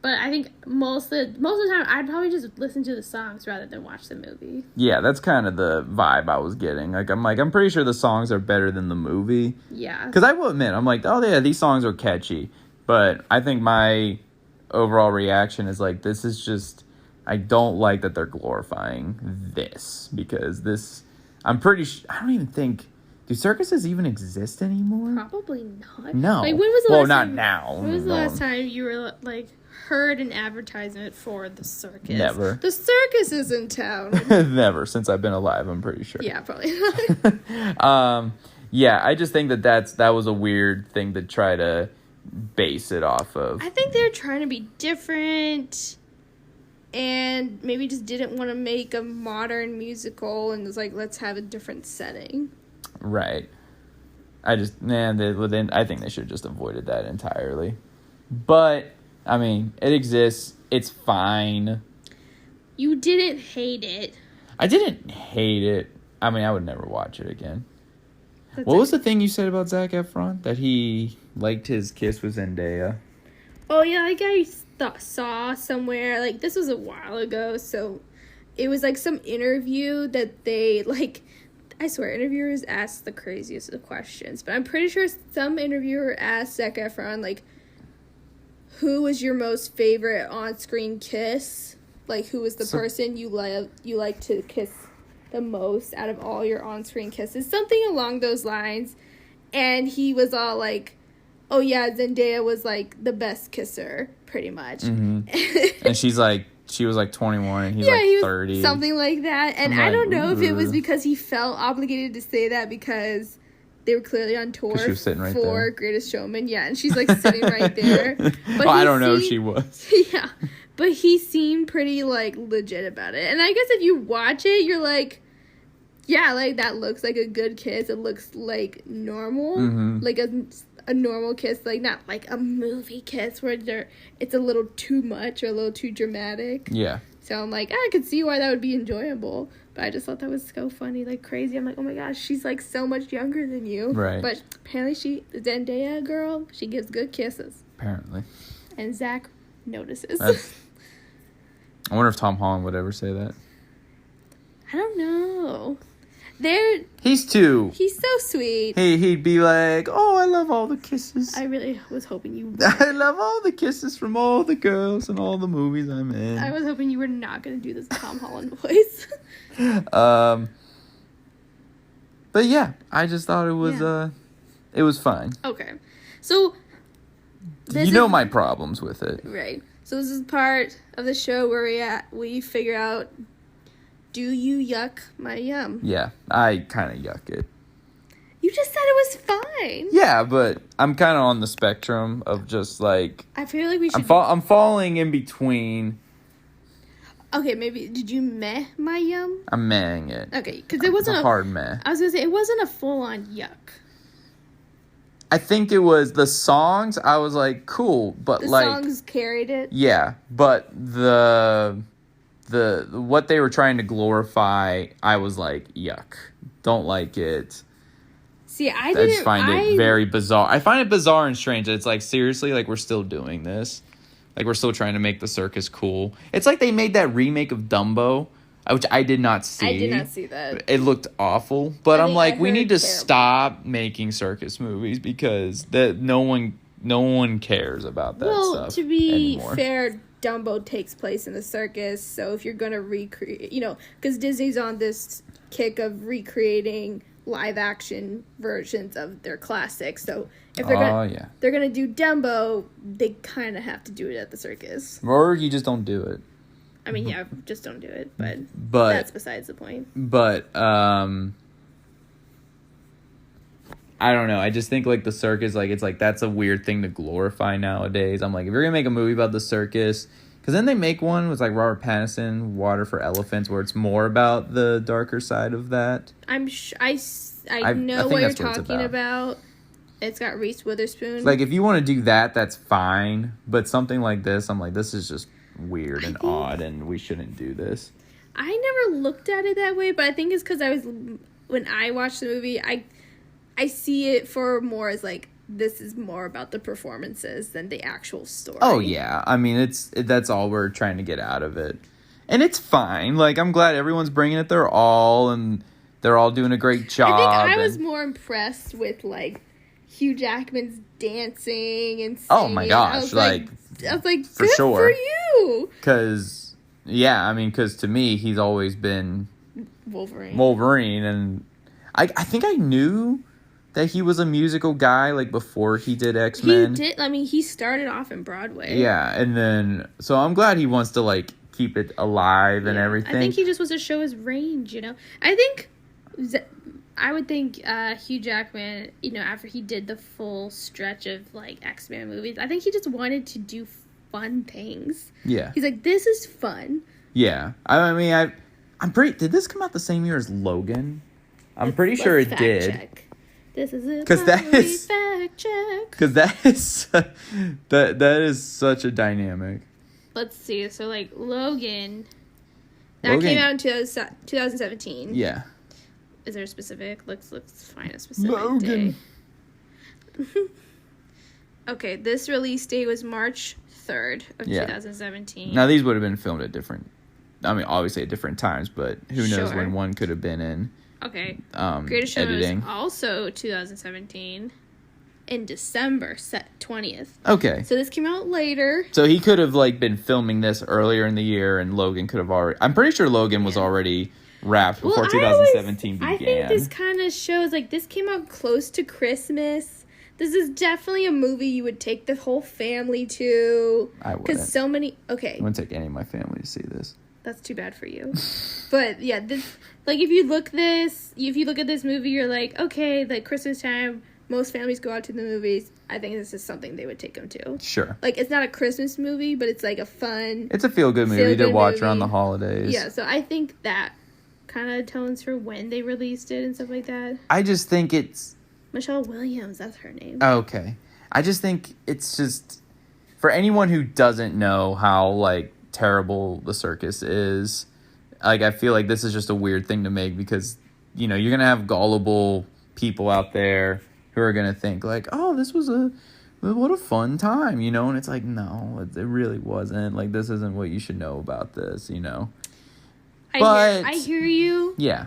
But I think most of the time, I'd probably just listen to the songs rather than watch the movie. Yeah, that's kind of the vibe I was getting. I'm pretty sure the songs are better than the movie. Yeah. Because I will admit, I'm like, oh yeah, these songs are catchy. But I think my overall reaction is like, this is just, I don't like that they're glorifying this. Because this, I'm pretty sure, I don't even think, do circuses even exist anymore? Probably not. No. Like, when was the last not time, now. When was the last time you were, like, heard an advertisement for the circus? Never. The circus is in town. Never, since I've been alive, I'm pretty sure. Yeah, probably. Yeah, I just think that was a weird thing to try to base it off of. I think they're trying to be different and maybe just didn't want to make a modern musical and was like, let's have a different setting. Right. I think they should have just avoided that entirely. But, I mean, it exists. It's fine. You didn't hate it. I didn't hate it. I mean, I would never watch it again. That's what was the thing you said about Zac Efron? That he liked his kiss with Zendaya? Oh yeah, like I saw somewhere, like this was a while ago, so it was like some interview that they like. I swear, interviewers ask the craziest of questions, but I'm pretty sure some interviewer asked Zac Efron like, "Who was your most favorite on-screen kiss? Like, who was the person you like to kiss the most out of all your on-screen kisses?" Something along those lines, and he was all like, "Oh yeah, Zendaya was like the best kisser, pretty much." Mm-hmm. And she was like 21 and he's like 30. Something like that. And I don't know if it was because he felt obligated to say that because they were clearly on tour for Greatest Showman. Yeah, and she's like sitting right there. But I don't know if she was. Yeah. But he seemed pretty like legit about it. And I guess if you watch it, you're like, yeah, like that looks like a good kiss. It looks like normal. Mm-hmm. Like a normal kiss, like not like a movie kiss where it's a little too much or a little too dramatic. Yeah. So I'm like, I could see why that would be enjoyable, but I just thought that was so funny, like crazy. I'm like, oh my gosh, she's like so much younger than you. Right. But apparently the Zendaya girl, she gives good kisses. Apparently. And Zach notices. I wonder if Tom Holland would ever say that. I don't know. He's so sweet. He'd be like, "Oh, I love all the kisses." I really was hoping you would. I love all the kisses from all the girls and all the movies I'm in. I was hoping you were not going to do this Tom Holland voice. But yeah, I just thought it was fine. Okay. So my problems with it. Right. So this is part of the show where we figure out, do you yuck my yum? Yeah, I kind of yuck it. You just said it was fine. Yeah, but I'm kind of on the spectrum of just like... I feel like we should... I'm falling in between. Okay, maybe... Did you meh my yum? I'm mehing it. Okay, because it wasn't a hard meh. I was going to say, it wasn't a full-on yuck. I think it was the songs, I was like, cool, but the like... The songs carried it? Yeah, but the what they were trying to glorify, I was like, yuck. Don't like it. See, I just find it very bizarre. I find it bizarre and strange that it's like, seriously, like we're still doing this. Like we're still trying to make the circus cool. It's like they made that remake of Dumbo, which I did not see. I did not see that. It looked awful. But I'm like, we need to stop making circus movies because no one cares about that stuff Well, to be anymore. fair, Dumbo takes place in the circus, so if you're going to recreate, because Disney's on this kick of recreating live action versions of their classics, so if they're going to do Dumbo, they kind of have to do it at the circus. Or you just don't do it. I mean, yeah, just don't do it, but that's besides the point. But, I don't know. I just think, like, the circus, like, it's like, that's a weird thing to glorify nowadays. I'm like, if you're going to make a movie about the circus, because then they make one with, like, Robert Pattinson, Water for Elephants, where it's more about the darker side of that. I know what you're talking about. It's got Reese Witherspoon. Like, if you want to do that, that's fine. But something like this, I'm like, this is just weird and odd, and we shouldn't do this. I never looked at it that way, but I think it's because when I watched the movie, I see it for more as like, this is more about the performances than the actual story. Oh yeah, I mean that's all we're trying to get out of it, and it's fine. Like I'm glad everyone's bringing it their all, and they're all doing a great job. I think I was more impressed with like Hugh Jackman's dancing and singing. Oh my gosh, I was like, for good sure. For you. Because to me he's always been Wolverine, and I think I knew that he was a musical guy, like, before he did X-Men. He did. I mean, he started off in Broadway. Yeah, and then... So I'm glad he wants to, like, keep it alive and everything. I think he just wants to show his range, I would think Hugh Jackman, after he did the full stretch of, like, X-Men movies, I think he just wanted to do fun things. Yeah. He's like, this is fun. Yeah. I mean, I'm pretty... Did this come out the same year as Logan? I'm pretty sure it did. Check. This is a fact check. Because that is such a dynamic. Let's see. So, like, Logan came out in 2017. Yeah. Is there a specific? Let's find a specific day. Okay, this release date was March 3rd of 2017. Now, these would have been filmed at obviously at different times, but who knows when one could have been in. Okay. Greatest Showman editing. was also 2017 in December 20th. Okay. So this came out later. So he could have been filming this earlier in the year, and Logan could have already. I'm pretty sure Logan was already wrapped before 2017 began. I think this kind of shows this came out close to Christmas. This is definitely a movie you would take the whole family to. I wouldn't. Because so many. Okay. I wouldn't take any of my family to see this. That's too bad for you. But yeah, this if you look at this movie, you're like, okay, Christmas time, most families go out to the movies. I think this is something they would take them to. Sure. It's not a Christmas movie, but it's a fun. It's a feel-good movie to watch around the holidays. Yeah, so I think that kind of atones for when they released it and stuff like that. I just think it's Michelle Williams, that's her name. Okay. I just think it's just for anyone who doesn't know how terrible the circus is, I feel like this is just a weird thing to make because, you're going to have gullible people out there who are going to think oh, this was what a fun time, and it's no, it really wasn't. This isn't what you should know about this, I hear you. Yeah.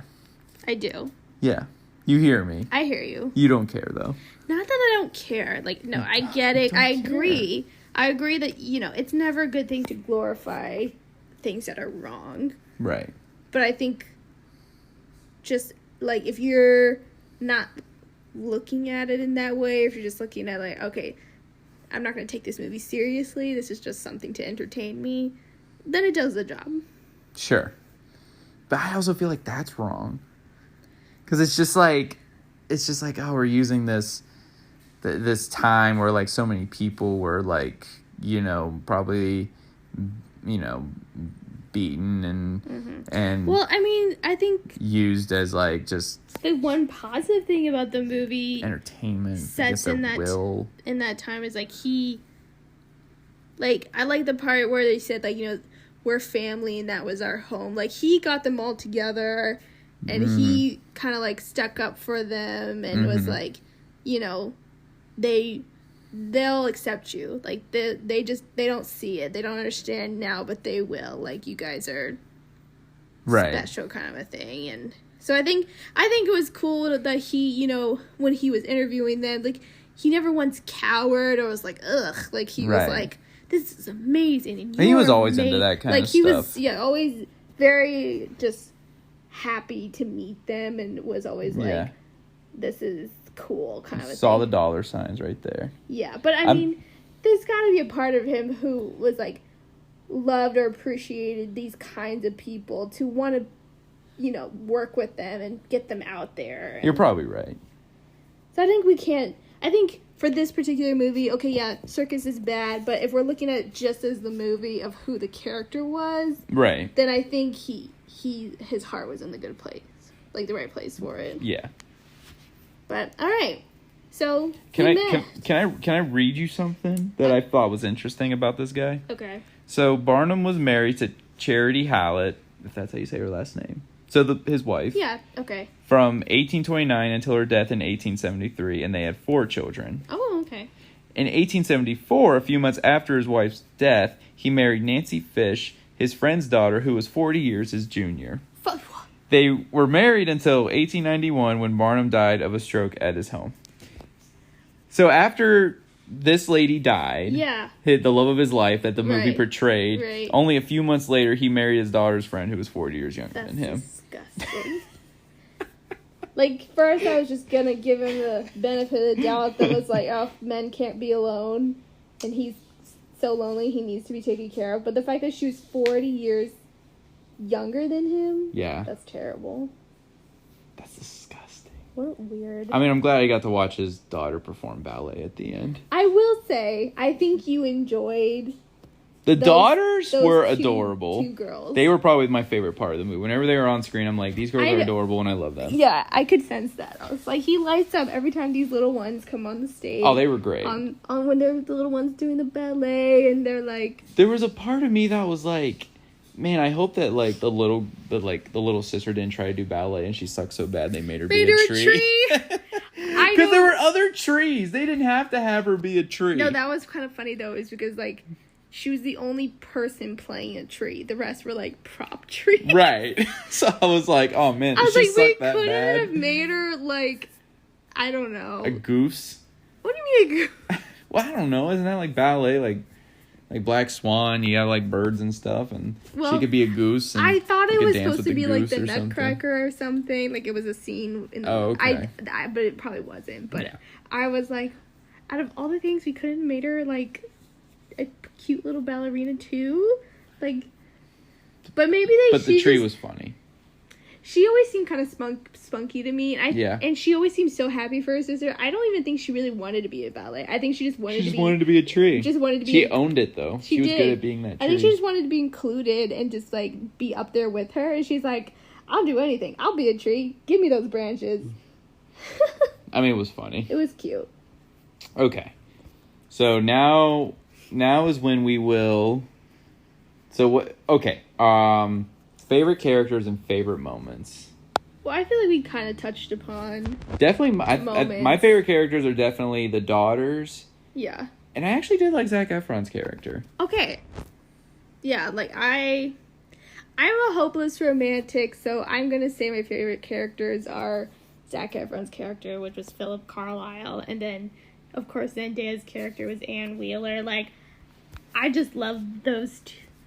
I do. Yeah. You hear me. I hear you. You don't care, though. Not that I don't care. No, I get it. I agree. Care. I agree that, it's never a good thing to glorify things that are wrong. Right. But I think just, if you're not looking at it in that way, if you're just looking at, okay, I'm not going to take this movie seriously, this is just something to entertain me, then it does the job. Sure. But I also feel like that's wrong. Because it's just oh, we're using this time where so many people were probably beaten and well, I mean, I think used as just the one positive thing about the movie entertainment sets in that time is he I like the part where they said we're family and that was our home. He got them all together and he kind of stuck up for them and was they'll accept you. They don't see it. They don't understand now, but they will. You guys are special kind of a thing. And so I think it was cool that he, when he was interviewing them, he never once cowered or was ugh. He was this is amazing. And he was always into that kind of stuff. He was, always very just happy to meet them and was always this is cool kind of a saw thing. The dollar signs right there. Yeah, but I mean, there's got to be a part of him who was loved or appreciated these kinds of people to want to, work with them and get them out there. You're probably right. So I think for this particular movie, okay, yeah, circus is bad, but if we're looking at it just as the movie of who the character was, right, then I think his heart was in the good place, the right place for it. Yeah. But all right, so can I read you something that I thought was interesting about this guy? Okay. So Barnum was married to Charity Hallett, if that's how you say her last name. So his wife. Yeah. Okay. From 1829 until her death in 1873, and they had 4 children. Oh, okay. In 1874, a few months after his wife's death, he married Nancy Fish, his friend's daughter, who was 40 years his junior. They were married until 1891 when Barnum died of a stroke at his home. So after this lady died, the love of his life that the movie portrayed, only a few months later he married his daughter's friend who was 40 years younger than him. Disgusting. First I was just gonna give him the benefit of the doubt that was oh, men can't be alone and he's so lonely he needs to be taken care of. But the fact that she was 40 years younger than him? Yeah. That's terrible. That's disgusting. What weird. I mean, I'm glad I got to watch his daughter perform ballet at the end. I will say, I think you enjoyed... The daughters were adorable. 2 girls. They were probably my favorite part of the movie. Whenever they were on screen, I'm these girls are adorable and I love them. Yeah, I could sense that. I was he lights up every time these little ones come on the stage. Oh, they were great. On when they're the little ones doing the ballet and they're There was a part of me that was man, I hope that the little sister didn't try to do ballet and she sucked so bad they made her be a tree. Because there were other trees. They didn't have to have her be a tree. No, that was kind of funny though, is because like she was the only person playing a tree. The rest were like prop trees. Right. So I was like, oh man, I was she like, we sucked that couldn't bad? have made her like, I don't know. A goose? What do you mean a goose? Well, I don't know. Isn't that like ballet? Like Black Swan, you have like birds and stuff, and she could be a goose. And I thought it was dance supposed with to be like the goose or Nutcracker or something. Like it was a scene. Okay. But it probably wasn't. But Yeah. I was like, out of all the things, we couldn't have made her like a cute little ballerina too. Like, but maybe they. But the tree was funny. She always seemed kind of spunky to me. Yeah. And she always seemed so happy for her sister. I don't even think she really wanted to be a ballet. I think she just wanted to be a tree. Just wanted to be. She owned it though. She was did. good at being that tree. I think she just wanted to be included and just like be up there with her. And she's like, I'll do anything. I'll be a tree. Give me those branches. I mean, it was funny. It was cute. Okay. So now is when we will. So what? Okay. Favorite characters and favorite moments. Well, I feel like we kind of touched upon. Definitely, moments. my favorite characters are definitely the daughters. Yeah. And I actually did like Zac Efron's character. Okay. Yeah, like I'm a hopeless romantic, so I'm gonna say my favorite characters are Zac Efron's character, which was Philip Carlyle, and then, of course, Zendaya's character was Anne Wheeler. Like, I just love those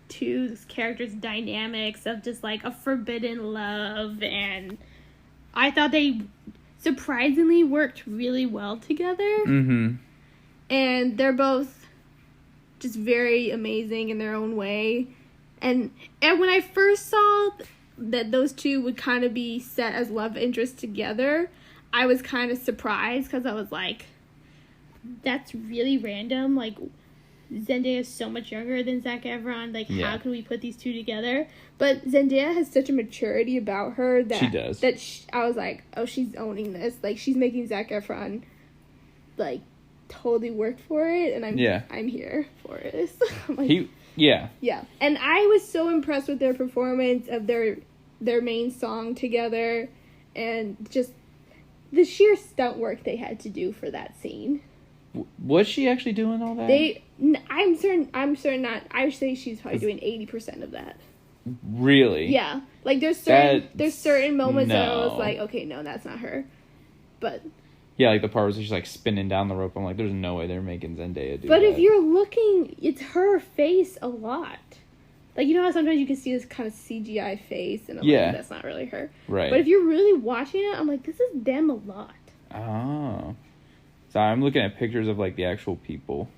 two characters' dynamics of just like a forbidden love, and I thought they surprisingly worked really well together. Mm-hmm. And they're both just very amazing in their own way. And when I first saw that those two would kind of be set as love interests together, I was kind of surprised because I was like, that's really random. Like, Zendaya is so much younger than Zac Efron. Like, how can we put these two together? But Zendaya has such a maturity about her that she does. I was like, oh, she's owning this. Like, she's making Zac Efron like totally work for it, and I'm here for it. So I'm like, yeah. And I was so impressed with their performance of their main song together, and just the sheer stunt work they had to do for that scene. Was she actually doing all that? I'm certain not. I would say she's probably doing 80% of that. Really? Yeah. Like there's certain moments that I was like, okay, no, that's not her. But yeah, like the part where she's like spinning down the rope. I'm like, there's no way they're making Zendaya do that. But if you're looking, it's her face a lot. Like, you know how sometimes you can see this kind of CGI face, and I'm like, that's not really her. Right. But if you're really watching it, I'm like, this is them a lot. Oh. So I'm looking at pictures of, like, the actual people.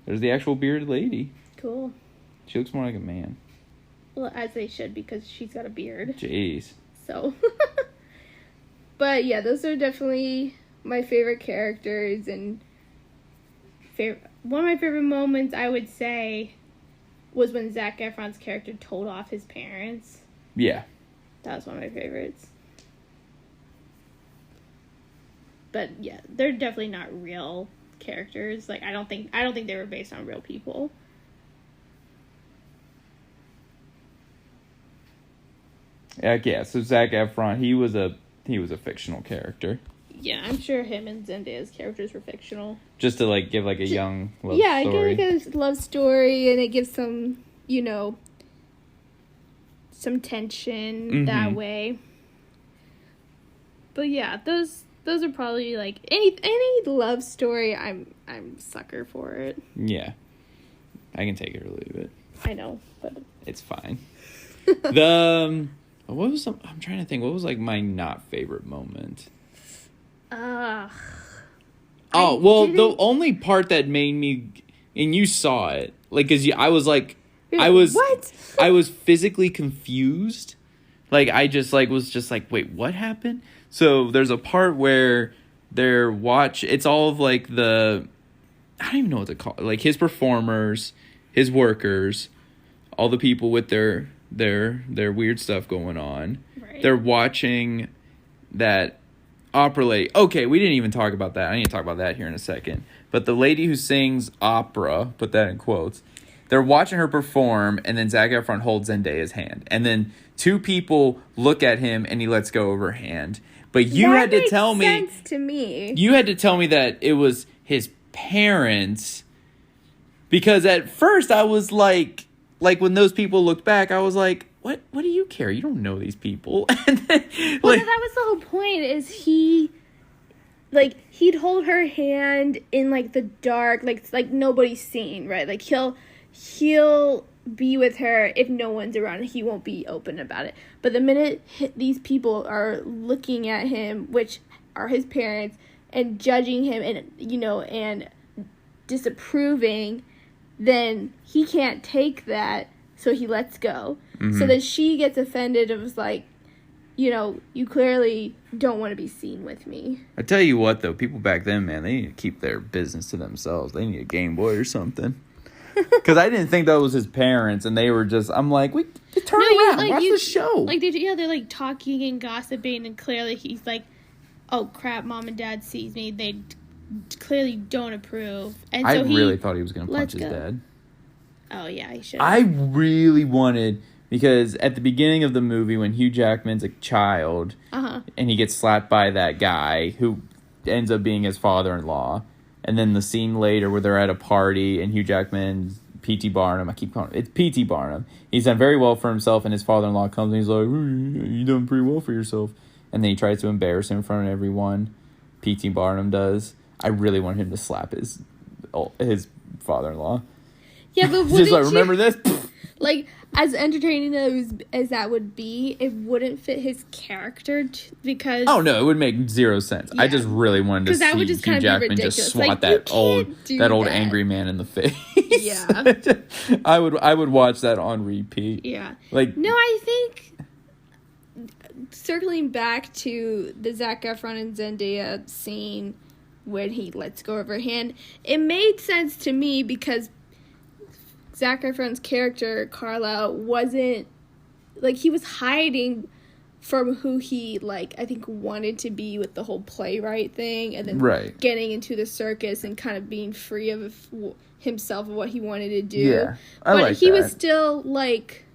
There's the actual bearded lady. Cool. She looks more like a man. Well, as they should, because she's got a beard. Jeez. So. But, yeah, those are definitely my favorite characters, and one of my favorite moments, I would say, was when Zac Efron's character told off his parents. Yeah. That was one of my favorites. But yeah, they're definitely not real characters. Like I don't think they were based on real people. Yeah, so Zac Efron, he was a fictional character. Yeah, I'm sure him and Zendaya's characters were fictional. Just to like give like a young love story. Yeah, it gives like a love story, and it gives some, some tension that way. But yeah, those are probably like any love story. I'm sucker for it. Yeah, I can take it or leave it. I know, but it's fine. I'm trying to think. What was like my not favorite moment? The only part that made me, and you saw it, like, cause I was like, what? I was physically confused. Like, I just like was just like, wait, what happened? So there's a part where it's all of like I don't even know what to call it. Like his performers, his workers, all the people with their weird stuff going on. Right. They're watching that opera lady. Okay, we didn't even talk about that. I need to talk about that here in a second. But the lady who sings opera, put that in quotes, they're watching her perform, and then Zac Efron holds Zendaya's hand. And then two people look at him, and he lets go of her hand. But you That had to makes tell me. sense to me. You had to tell me that it was his parents, because at first I was like when those people looked back, I was like, what do you care? You don't know these people. And then, Well, that was the whole point. Is he'd hold her hand in like the dark, like nobody's seen, right? Like he'll be with her if no one's around. He won't be open about it. But the minute these people are looking at him, which are his parents, and judging him, and and disapproving, then he can't take that, so he lets go. Mm-hmm. So then she gets offended. It was like, you clearly don't want to be seen with me. I tell you what, though, people back then, man, they need to keep their business to themselves. They need a Game Boy or something. Because I didn't think that was his parents, and they were just, I'm like, turn around, watch the show. Like, they're like talking and gossiping, and clearly he's like, oh crap, mom and dad sees me. They clearly don't approve. And so I really thought he was going to punch his dad. Oh, yeah, he should. I really wanted, because at the beginning of the movie, when Hugh Jackman's a child, and he gets slapped by that guy who ends up being his father-in-law, and then the scene later where they're at a party and Hugh Jackman's P.T. Barnum, I keep calling it's P.T. Barnum. He's done very well for himself, and his father-in-law comes and he's like, you done pretty well for yourself. And then he tries to embarrass him in front of everyone. P.T. Barnum does. I really want him to slap his father-in-law. Yeah, but just like, remember this? Like, as entertaining as that would be, it wouldn't fit his character because... Oh, no, it would make zero sense. Yeah. I just really wanted to see Hugh Jackman just swat that old angry man in the face. Yeah. I would watch that on repeat. Yeah. Like, no, I think... Circling back to the Zac Efron and Zendaya scene when he lets go of her hand, it made sense to me because Zac Efron's character, Carlisle, wasn't... Like, he was hiding from who he, like, I think wanted to be with the whole playwright thing, and then getting into the circus and kind of being free of himself of what he wanted to do. Yeah, but he was still, like...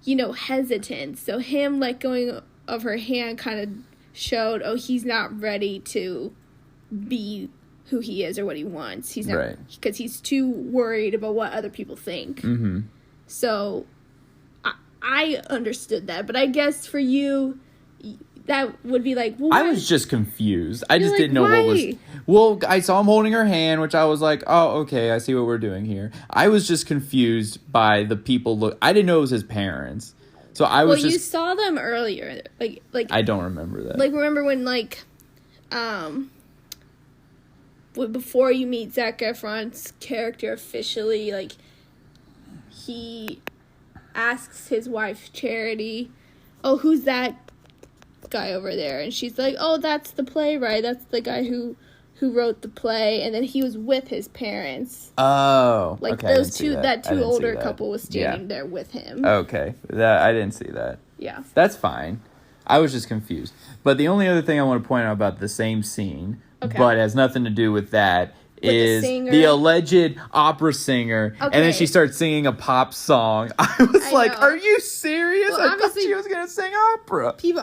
hesitant. So him let going of her hand kind of showed, he's not ready to be who he is or what he wants. He's not, because he's too worried about what other people think. Mm-hmm. So I understood that, but I guess for you, that would be like, I was just confused. I just didn't know what was... Well, I saw him holding her hand, which I was like, oh, okay, I see what we're doing here. I was just confused by the people I didn't know it was his parents. So I was you saw them earlier. Like I don't remember that. Like, remember when, like, before you meet Zac Efron's character officially, like, he asks his wife, Charity, oh, who's that guy over there? And she's like, oh, that's the playwright. That's the guy who wrote the play. And then he was with his parents. Oh, like, okay, those two, that older couple was standing there with him. Okay, I didn't see that. Yeah, that's fine. I was just confused. But the only other thing I want to point out about the same scene, but has nothing to do with that, is the alleged opera singer. Okay. And then she starts singing a pop song. I was like, are you serious? Well, I thought she was going to sing opera. People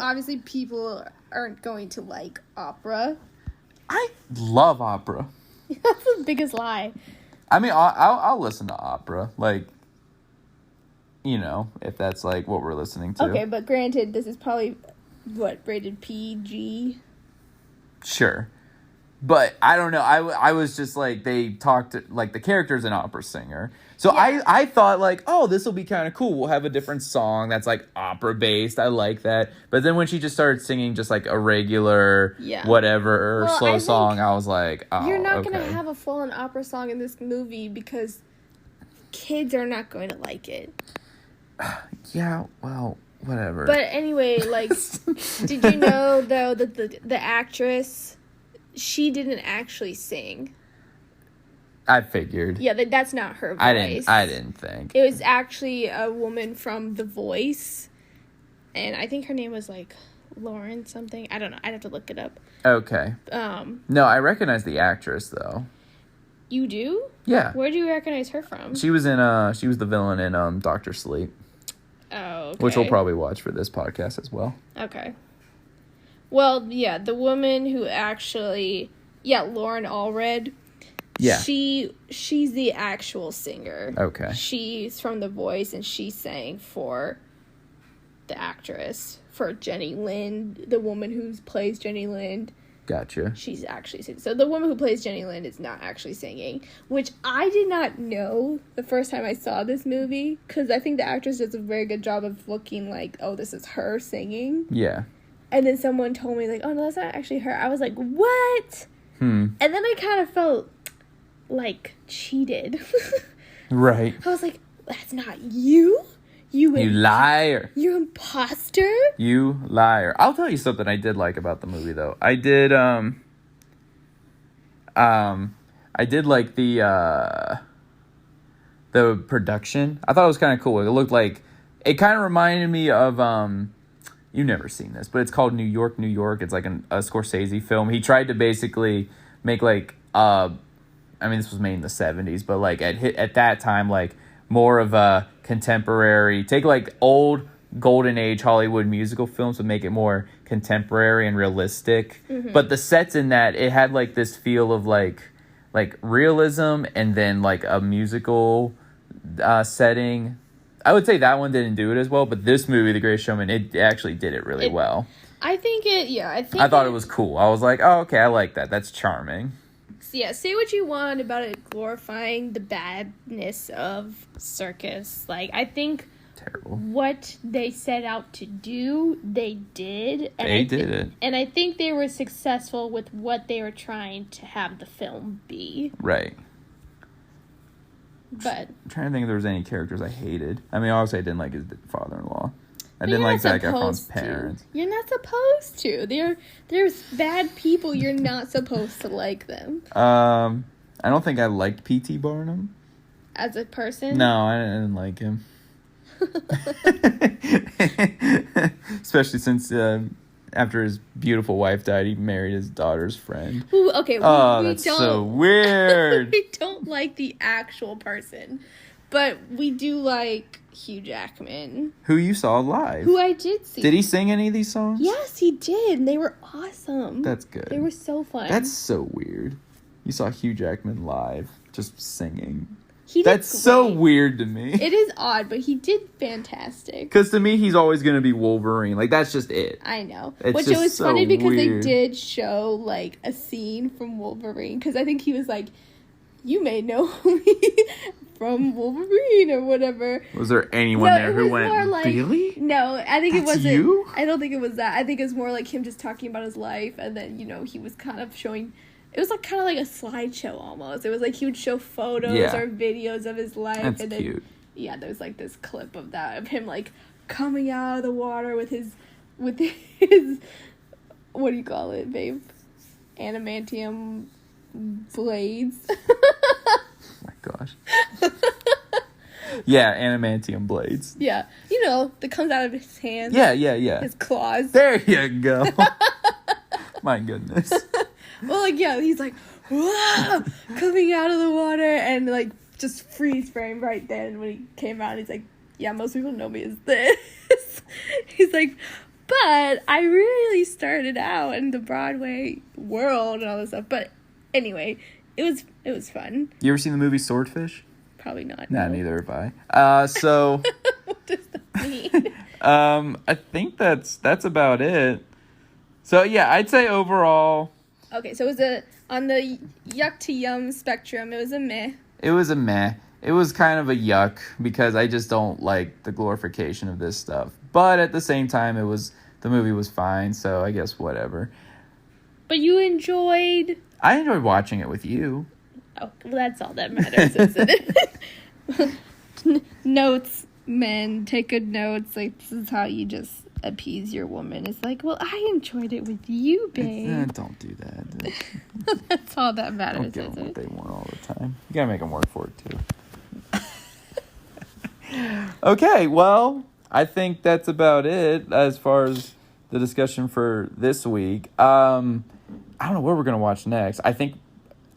aren't going to like opera. I love opera. That's the biggest lie. I mean, I'll listen to opera. Like, if that's like what we're listening to. Okay, but granted, this is probably, rated PG? Sure. But I don't know. I was just like, they talked, like, the character's an opera singer. So I thought, like, oh, this will be kind of cool. We'll have a different song that's, like, opera-based. I like that. But then when she just started singing just, like, a regular whatever slow song, I was like, oh, you're not going to have a full-on opera song in this movie because kids are not going to like it. Yeah, well, whatever. But anyway, like, did you know, though, that the actress... She didn't actually sing. I figured. Yeah, that's not her voice. I didn't think. It was actually a woman from The Voice. And I think her name was, like, Lauren something. I don't know. I'd have to look it up. Okay. No, I recognize the actress, though. You do? Yeah. Where do you recognize her from? She was the villain in Dr. Sleep. Oh, okay. Which we'll probably watch for this podcast as well. Okay. Well, yeah, the woman who actually, Lauren Allred. Yeah. She's the actual singer. Okay. She's from The Voice, and she sang for the actress, for Jenny Lind, the woman who plays Jenny Lind. Gotcha. She's actually singing. So the woman who plays Jenny Lind is not actually singing, which I did not know the first time I saw this movie, because I think the actress does a very good job of looking like, oh, this is her singing. Yeah. And then someone told me, like, oh, no, that's not actually her. I was like, what? And then I kind of felt, like, cheated. Right. I was like, that's not you? You liar. You imposter? You liar. I'll tell you something I did like about the movie, though. I did like the production. I thought it was kind of cool. It looked like, it kind of reminded me of, you've never seen this, but it's called New York, New York. It's like a Scorsese film. He tried to basically make like, I mean, this was made in the 70s, but like at that time, like more of a contemporary, take like old golden age Hollywood musical films but make it more contemporary and realistic. But the sets in that, it had like this feel of like realism and then like a musical setting. I would say that one didn't do it as well, but this movie, The Greatest Showman, it actually did it really well. I thought it was cool. I was like, oh, okay, I like that. That's charming. Yeah, say what you want about it glorifying the badness of circus. Like, I think terrible. What they set out to do, they did. And they did it. And I think they were successful with what they were trying to have the film be. Right. But I'm trying to think if there was any characters I hated. I mean, obviously I didn't like his father-in-law. I didn't like Zac Efron's parents. You're not supposed to. There's bad people. You're not supposed to like them. I don't think I liked P.T. Barnum. As a person? No, I didn't like him. Especially since after his beautiful wife died, he married his daughter's friend. Ooh, okay. That's so weird. We don't like the actual person. But we do like Hugh Jackman. Who you saw live. Who I did see. Did he sing any of these songs? Yes, he did. And they were awesome. That's good. They were so fun. That's so weird. You saw Hugh Jackman live, just singing. That's so weird to me. It is odd, but he did fantastic. Because to me, he's always going to be Wolverine. Like, that's just it. I know. Which it was so funny because weird. they did show, like, a scene from Wolverine. Because I think he was like, you may know me from Wolverine or whatever. Was there anyone there who went, like, really? No, I think That's it wasn't. You? I don't think it was that. I think it was more like him just talking about his life. And then, he was kind of showing... It was like kind of like a slideshow almost. It was like he would show photos or videos of his life. That's and then, cute. Yeah, there was like this clip of that, of him like coming out of the water with his what do you call it, babe? Adamantium blades. Oh my gosh. Yeah, adamantium blades. Yeah. That comes out of his hands. Yeah. His claws. There you go. My goodness. Well, like, yeah, he's like, whoa, coming out of the water and, like, just freeze frame right then when he came out. He's like, yeah, most people know me as this. He's like, but I really started out in the Broadway world and all this stuff. But anyway, it was fun. You ever seen the movie Swordfish? Probably not. Nah, no. neither have I. So... What does that mean? I think that's about it. So, yeah, I'd say overall... Okay, so it was on the yuck to yum spectrum, it was a meh. It was a meh. It was kind of a yuck because I just don't like the glorification of this stuff. But at the same time, the movie was fine, so I guess whatever. But you enjoyed... I enjoyed watching it with you. Oh, well, that's all that matters, isn't it? Notes, men, take good notes. Like, this is how you just appease your woman. It's like, well, I enjoyed it with you, babe. Don't do that. That's all that matters. Don't give them what they want all the time. You gotta make them work for it too. Okay, well, I think that's about it as far as the discussion for this week. I don't know what we're gonna watch next.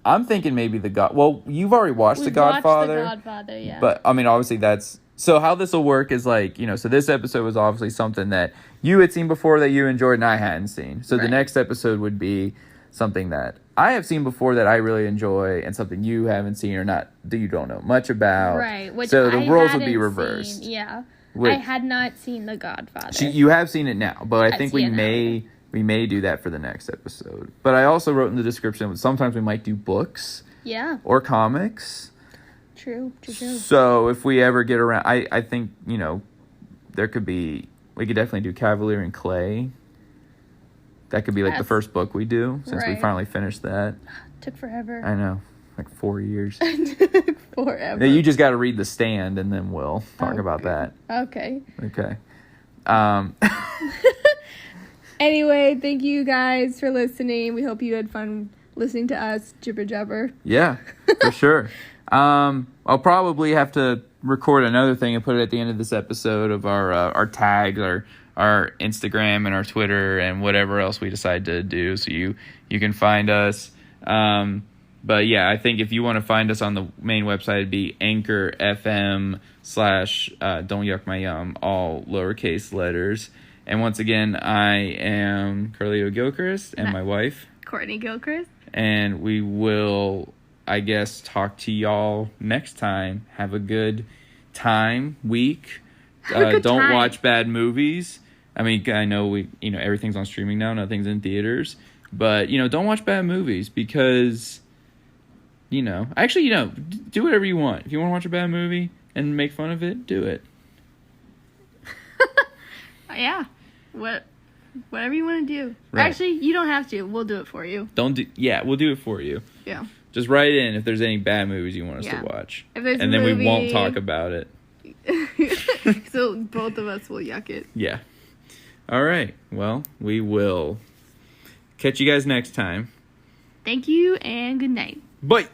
I'm thinking maybe The God. Well, you've already watched The Godfather. Watched The Godfather, yeah. But I mean, obviously that's So how this will work is like, so this episode was obviously something that you had seen before that you enjoyed and I hadn't seen. So the next episode would be something that I have seen before that I really enjoy and something you haven't seen or not that you don't know much about. Right. Which so the roles would be reversed. Yeah. I had not seen The Godfather. You have seen it now, but I think we may do that for the next episode. But I also wrote in the description sometimes we might do books. Yeah. Or comics. True. So if we ever get around, I think, we could definitely do Cavalier and Clay. That could be like the first book we do since we finally finished that. Took forever. I know. Like 4 years. Forever. Now, you just got to read The Stand and then we'll talk about that. Okay. Anyway, thank you guys for listening. We hope you had fun listening to us jibber jabber. Yeah, for sure. I'll probably have to record another thing and put it at the end of this episode of our tags, our Instagram and our Twitter and whatever else we decide to do, so you can find us. But yeah, I think if you want to find us on the main website, it'd be Anchor FM / Don't Yuck My Yum, all lowercase letters. And once again, I am Carlito Gilchrist and my wife, Courtney Gilchrist. And we will, I guess, talk to y'all next time. Have a good week. Don't watch bad movies. I mean, I know everything's on streaming now, nothing's in theaters. But, don't watch bad movies because, actually, do whatever you want. If you want to watch a bad movie and make fun of it, do it. Yeah. Whatever you want to do. Right. Actually, you don't have to. We'll do it for you. We'll do it for you. Yeah. Just write in if there's any bad movies you want us to watch. If there's and then we won't talk about it. So both of us will yuck it. Yeah. All right. Well, we will catch you guys next time. Thank you and good night. Bye.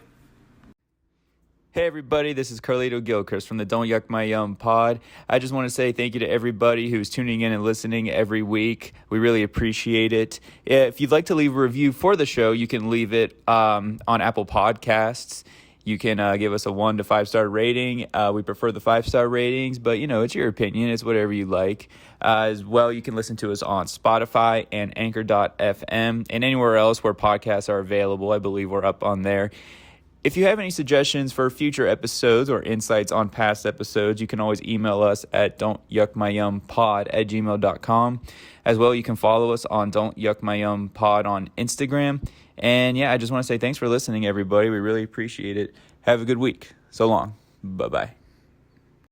Hey everybody, this is Carlito Gilchrist from the Don't Yuck My Yum pod. I just want to say thank you to everybody who's tuning in and listening every week. We really appreciate it. If you'd like to leave a review for the show, you can leave it on Apple Podcasts. You can give us a 1 to 5 star rating. We prefer the 5-star ratings, but it's your opinion. It's whatever you like. As well, you can listen to us on Spotify and Anchor.fm and anywhere else where podcasts are available. I believe we're up on there. If you have any suggestions for future episodes or insights on past episodes, you can always email us at don'tyuckmyyumpod@gmail.com. As well, you can follow us on Don't Yuck My Yum Pod on Instagram. And yeah, I just want to say thanks for listening, everybody. We really appreciate it. Have a good week. So long. Bye-bye.